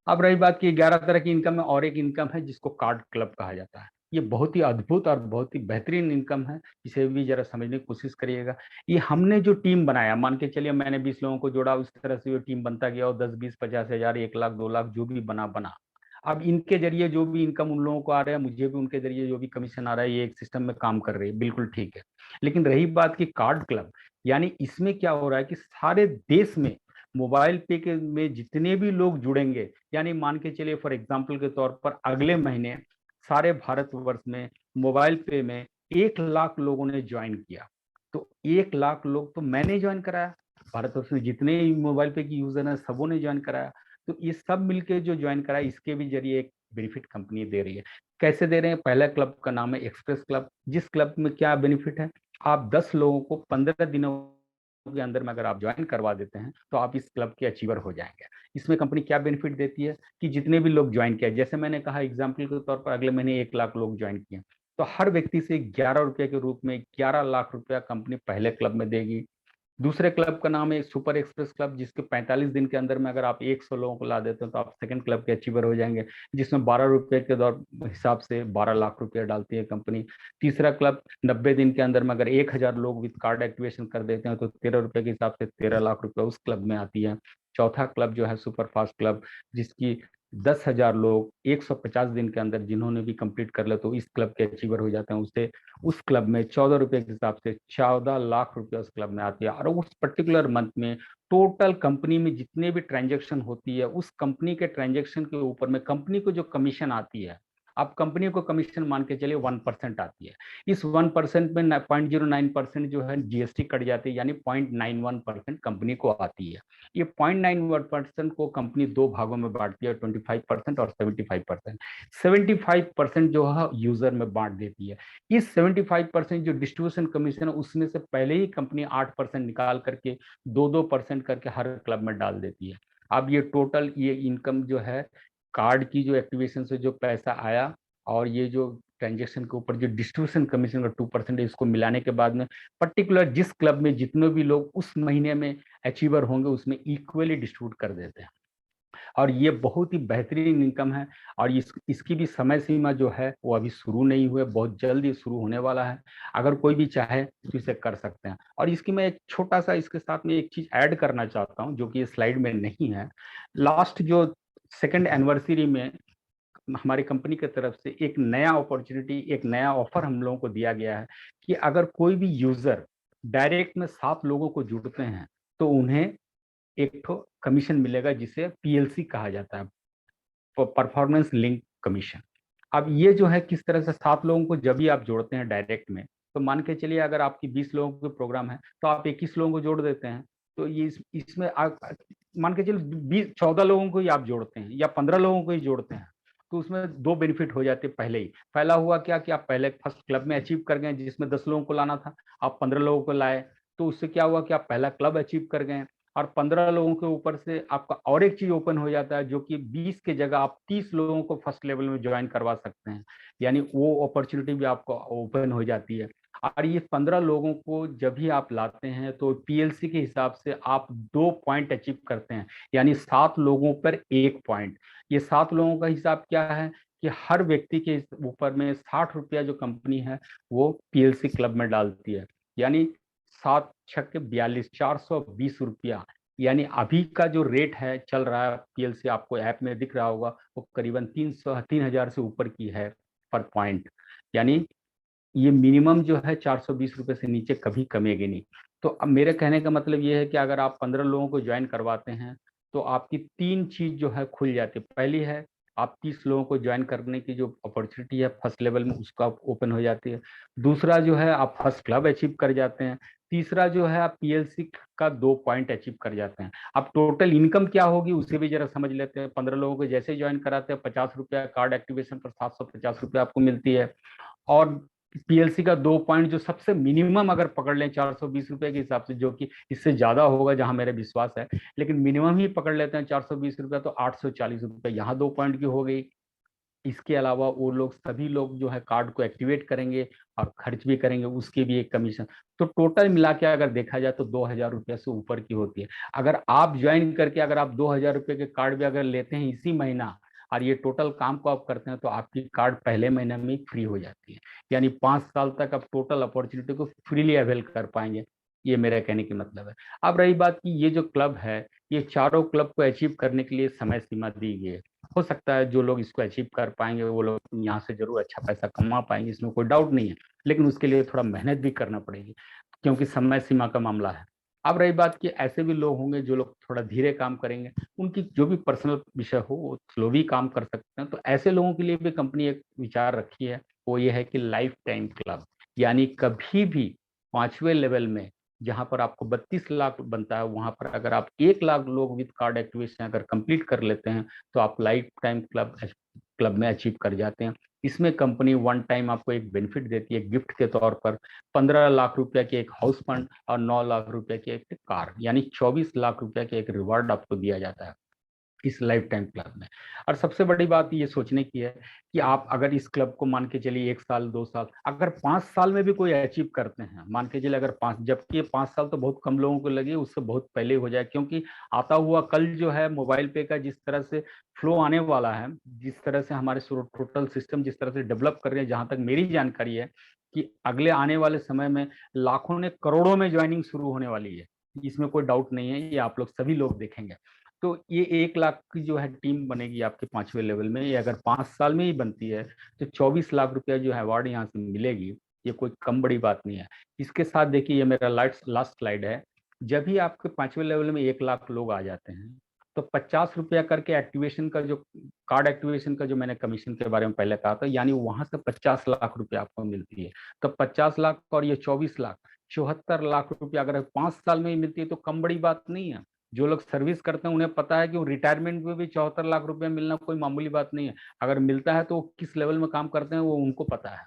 अब रही बात की 11 तरह की इनकम है, और एक इनकम है जिसको कार्ड क्लब कहा जाता है। ये बहुत ही अद्भुत और बहुत ही बेहतरीन इनकम है, इसे भी जरा समझने की कोशिश करिएगा। ये हमने जो टीम बनाया, मान के चलिए मैंने 20 लोगों को जोड़ा, उस तरह से वो टीम बनता गया और 10, 20, 50 हजार, 1 लाख, 2 लाख जो भी बना बना। अब इनके जरिए जो भी इनकम उन लोगों को आ रहा है, मुझे भी उनके जरिए जो भी कमीशन आ रहा है, ये एक सिस्टम में काम कर रही है, बिल्कुल ठीक है। लेकिन रही बात की कार्ड क्लब, यानी इसमें क्या हो रहा है कि सारे देश में मोबाइल पे के में जितने भी लोग जुड़ेंगे, यानी मान के चलिए फॉर एग्जाम्पल के तौर पर अगले महीने सारे भारतवर्ष में मोबाइल पे में 1 लाख लोगों ने ज्वाइन किया। तो 1 लाख लोग तो मैंने ज्वाइन कराया, भारतवर्ष में जितने मोबाइल पे की यूजर हैं सबों ने ज्वाइन कराया। तो ये सब मिलके जो ज्वाइन करा, इसके भी जरिए एक बेनिफिट कंपनी दे रही है। कैसे दे रहे हैं? पहला क्लब का नाम है एक्सप्रेस क्लब, जिस क्लब में क्या बेनिफिट है, आप 10 लोगों को 15 दिनों के अंदर में अगर आप ज्वाइन करवा देते हैं तो आप इस क्लब के अचीवर हो जाएंगे। इसमें कंपनी क्या बेनिफिट देती है कि जितने भी लोग ज्वाइन किया, जैसे मैंने कहा एग्जाम्पल के तौर पर अगले महीने 1 लाख लोग ज्वाइन किए, तो हर व्यक्ति से 11 रुपए के रूप में 11 लाख रुपया कंपनी पहले क्लब में देगी। दूसरे क्लब का नाम है सुपर एक्सप्रेस क्लब, जिसके 45 दिन के अंदर में अगर आप 100 लोगों को ला देते हो तो आप सेकंड क्लब के अचीवर हो जाएंगे, जिसमें 12 रुपए के दौर हिसाब से 12 लाख रुपया डालती है कंपनी। तीसरा क्लब 90 दिन के अंदर में अगर 1,000 लोग विद कार्ड एक्टिवेशन कर देते हैं तो 13 रुपए के हिसाब से 13 लाख रुपया उस क्लब में आती है। चौथा क्लब जो है सुपर फास्ट क्लब, जिसकी 10,000 लोग 150 दिन के अंदर जिन्होंने भी कंप्लीट कर लिया तो इस क्लब के अचीवर हो जाते हैं, उससे उस क्लब में 14 रुपए के हिसाब से 14 लाख रुपया उस क्लब में आती है। और उस पर्टिकुलर मंथ में टोटल कंपनी में जितने भी ट्रांजेक्शन होती है, उस कंपनी के ट्रांजेक्शन के ऊपर में कंपनी को जो कमीशन आती है, आप कंपनी को कमीशन मान के चलिए 1% आती है। इस 1% में 0.09% जो है जीएसटी कट जाती है, यानी 0.91% कंपनी को आती है। ये 0.91% को कंपनी दो भागों में बांटती है, 25% और 75%। 75% जो है यूजर में बांट देती है। इस 75% जो डिस्ट्रीब्यूशन कमीशन है, उसमें से पहले ही कंपनी 8% निकाल करके 2-2% करके हर क्लब में डाल देती है। अब ये टोटल ये इनकम जो है, कार्ड की जो एक्टिवेशन से जो पैसा आया और ये जो ट्रांजेक्शन के ऊपर जो डिस्ट्रीब्यूशन कमीशन का 2% है, इसको मिलाने के बाद में पर्टिकुलर जिस क्लब में जितने भी लोग उस महीने में अचीवर होंगे उसमें इक्वली डिस्ट्रीब्यूट कर देते हैं। और ये बहुत ही बेहतरीन इनकम है। और इसकी भी समय सीमा जो है वो अभी शुरू नहीं हुई है, बहुत जल्द ये शुरू होने वाला है। अगर कोई भी चाहे तो इसे कर सकते हैं। और इसकी मैं एक छोटा सा इसके साथ में एक चीज ऐड करना चाहता हूँ जो कि स्लाइड में नहीं है। लास्ट जो सेकेंड एनिवर्सरी में हमारी कंपनी की तरफ से एक नया अपॉर्चुनिटी, एक नया ऑफर हम लोगों को दिया गया है कि अगर कोई भी यूजर डायरेक्ट में 7 लोगों को जुड़ते हैं तो उन्हें एक तो कमीशन मिलेगा जिसे पीएलसी कहा जाता है, परफॉर्मेंस लिंक कमीशन। अब ये जो है किस तरह से 7 लोगों को जब भी आप जोड़ते हैं डायरेक्ट में, तो मान के चलिए अगर आपकी 20 लोगों के प्रोग्राम है तो आप 21 लोगों को जोड़ देते हैं। तो ये इसमें आप मान के चलिए 14 लोगों को ही आप जोड़ते हैं या 15 लोगों को ही जोड़ते हैं, तो उसमें दो बेनिफिट हो जाते हैं पहले ही। पहला हुआ क्या कि आप पहले फर्स्ट क्लब में अचीव कर गए जिसमें 10 लोगों को लाना था, आप 15 लोगों को लाए, तो उससे क्या हुआ कि आप पहला क्लब अचीव कर गए। और 15 लोगों के ऊपर से आपका और एक चीज ओपन हो जाता है जो कि 20 के जगह आप 30 लोगों को फर्स्ट लेवल में ज्वाइन करवा सकते हैं, यानी वो अपॉर्चुनिटी भी आपको ओपन हो जाती है। और ये 15 लोगों को जब भी आप लाते हैं तो पीएलसी के हिसाब से आप 2 पॉइंट अचीव करते हैं, यानी 7 लोगों पर 1 पॉइंट। ये 7 लोगों का हिसाब क्या है कि हर व्यक्ति के ऊपर में 60 रुपया जो कंपनी है वो पीएलसी क्लब में डालती है, यानी 7 × 42 420 रुपया। यानी अभी का जो रेट है चल रहा है पीएलसी, आपको ऐप में दिख रहा होगा, वो करीबन 3,000 से ऊपर की है पर पॉइंट। यानी ये मिनिमम जो है 420 रुपये से नीचे कभी कमेगी नहीं। तो अब मेरे कहने का मतलब ये है कि अगर आप 15 लोगों को ज्वाइन करवाते हैं तो आपकी 3 चीज जो है खुल जाती है। पहली है आप 30 लोगों को ज्वाइन करने की जो अपॉर्चुनिटी है फर्स्ट लेवल में उसका ओपन हो जाती है। दूसरा जो है आप फर्स्ट क्लब अचीव कर जाते हैं। तीसरा जो है आप पीएलसी का 2 पॉइंट अचीव कर जाते हैं। अब टोटल इनकम क्या होगी उसे भी जरा समझ लेते हैं। 15 लोगों को जैसे ज्वाइन कराते हैं 50 रुपया कार्ड एक्टिवेशन पर 750 रुपया आपको मिलती है। और पीएलसी का 2 पॉइंट जो सबसे मिनिमम अगर पकड़ लें 420 रुपए के हिसाब से, जो कि इससे ज्यादा होगा जहां मेरा विश्वास है, लेकिन मिनिमम ही पकड़ लेते हैं 420 रुपया, तो 840 रुपये यहाँ 2 पॉइंट की हो गई। इसके अलावा वो लोग सभी लोग जो है कार्ड को एक्टिवेट करेंगे और खर्च भी करेंगे, उसके भी एक कमीशन। तो टोटल मिला के अगर देखा जाए तो 2,000 रुपया से ऊपर की होती है। अगर आप ज्वाइन करके अगर आप 2,000 रुपये के कार्ड भी अगर लेते हैं इसी महीना और ये टोटल काम को आप करते हैं तो आपकी कार्ड पहले महीने में फ्री हो जाती है, यानी 5 साल तक आप टोटल अपॉर्चुनिटी को फ्रीली अवेल कर पाएंगे। ये मेरा कहने की मतलब है। अब रही बात की ये जो क्लब है, ये चारों क्लब को अचीव करने के लिए समय सीमा दी गई है। हो सकता है जो लोग इसको अचीव कर पाएंगे वो लोग यहाँ से जरूर अच्छा पैसा कमा पाएंगे, इसमें कोई डाउट नहीं है, लेकिन उसके लिए थोड़ा मेहनत भी करना पड़ेगी क्योंकि समय सीमा का मामला है। अब रही बात कि ऐसे भी लोग होंगे जो लोग थोड़ा धीरे काम करेंगे, उनकी जो भी पर्सनल विषय हो वो स्लो भी काम कर सकते हैं, तो ऐसे लोगों के लिए भी कंपनी एक विचार रखी है, वो ये है कि लाइफ टाइम क्लब, यानी कभी भी 5वें लेवल में जहां पर आपको 32 लाख बनता है वहां पर अगर आप 1 लाख लोग विद कार्ड एक्टिवेशन अगर कंप्लीट कर लेते हैं तो आप लाइफ टाइम क्लब में अचीव कर जाते हैं। इसमें कंपनी वन टाइम आपको एक बेनिफिट देती है गिफ्ट के तौर पर, 15 लाख रुपया की एक हाउस फंड और 9 लाख रुपया की एक कार, यानी 24 लाख रुपया के एक रिवार्ड आपको दिया जाता है इस लाइफ टाइम क्लब में। और सबसे बड़ी बात ये सोचने की है कि आप अगर इस क्लब को मान के चलिए 1 साल 2 साल अगर 5 साल में भी कोई अचीव करते हैं, मान के चलिए अगर 5, जबकि 5 साल तो बहुत कम लोगों को लगे, उससे बहुत पहले हो जाए, क्योंकि आता हुआ कल जो है मोबाइल पे का जिस तरह से फ्लो आने वाला है, जिस तरह से हमारे टोटल सिस्टम जिस तरह से डेवलप कर रहे हैं, जहां तक मेरी जानकारी है कि अगले आने वाले समय में लाखों ने करोड़ों में ज्वाइनिंग शुरू होने वाली है, इसमें कोई डाउट नहीं है, ये आप लोग सभी लोग देखेंगे। तो ये 1 लाख की जो है टीम बनेगी आपके 5वें लेवल में, ये अगर 5 साल में ही बनती है तो 24 लाख रुपया जो है अवार्ड यहाँ से मिलेगी, ये कोई कम बड़ी बात नहीं है। इसके साथ देखिए ये मेरा लास्ट स्लाइड है, जब भी आपके 5वें लेवल में 1 लाख लोग आ जाते हैं तो 50 रुपया करके एक्टिवेशन का जो कार्ड एक्टिवेशन का जो मैंने कमीशन के बारे में पहले कहा था, यानी वहां से 50 लाख रुपया आपको मिलती है। तो 50 लाख और ये 24 लाख, 74 लाख रुपया अगर 5 साल में ही मिलती है तो कम बड़ी बात नहीं है। जो लोग सर्विस करते हैं उन्हें पता है कि वो रिटायरमेंट में भी 74 लाख रुपया मिलना कोई मामूली बात नहीं है, अगर मिलता है तो किस लेवल में काम करते हैं वो उनको पता है।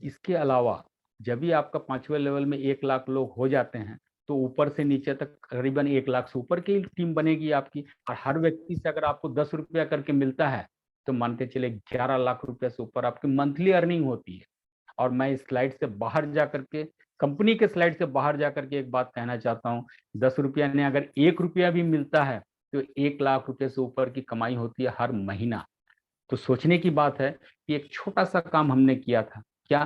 इसके अलावा जब भी आपका 5वें लेवल में 1 लाख लोग हो जाते हैं तो ऊपर से नीचे तक करीबन 1 लाख से ऊपर की टीम बनेगी आपकी, और हर व्यक्ति से अगर आपको 10 रुपया करके मिलता है तो मान के चले 11 लाख रुपया से ऊपर आपकी मंथली अर्निंग होती है। और मैं इस स्लाइड से बाहर जा करके, कंपनी के स्लाइड से बाहर जा करके एक बात कहना चाहता हूँ, 10 रुपया ने अगर 1 रुपया भी मिलता है तो 1 लाख रुपये से ऊपर की कमाई होती है हर महीना। तो सोचने की बात है कि एक छोटा सा काम हमने किया था, क्या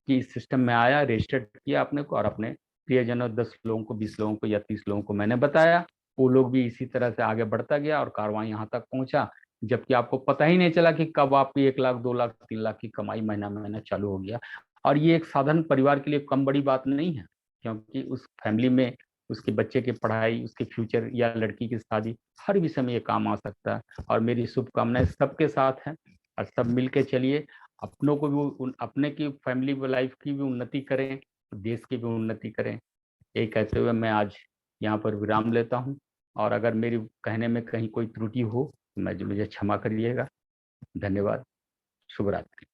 कि इस सिस्टम में आया, रजिस्टर्ड किया अपने को और अपने प्रियजनों 10 लोगों को 20 लोगों को या 30 लोगों को मैंने बताया, वो लोग भी इसी तरह से आगे बढ़ता गया और कारवां यहाँ तक पहुंचा, जबकि आपको पता ही नहीं चला कि कब आपकी 1 लाख 2 लाख 3 लाख की कमाई महीना महीना चालू हो गया। और ये एक साधारण परिवार के लिए कम बड़ी बात नहीं है, क्योंकि उस फैमिली में उसके बच्चे की पढ़ाई, उसके फ्यूचर या लड़की की शादी, हर विषय में ये काम आ सकता है। और मेरी शुभकामनाएं सबके साथ हैं, और सब मिल के चलिए, अपनों को भी, अपने की फैमिली लाइफ की भी उन्नति करें, देश की भी उन्नति करें। यही कहते हुए मैं आज यहाँ पर विराम लेता हूँ, और अगर मेरी कहने में कहीं कोई त्रुटि हो तो मुझे क्षमा करिएगा। धन्यवाद। शुभ रात्रि।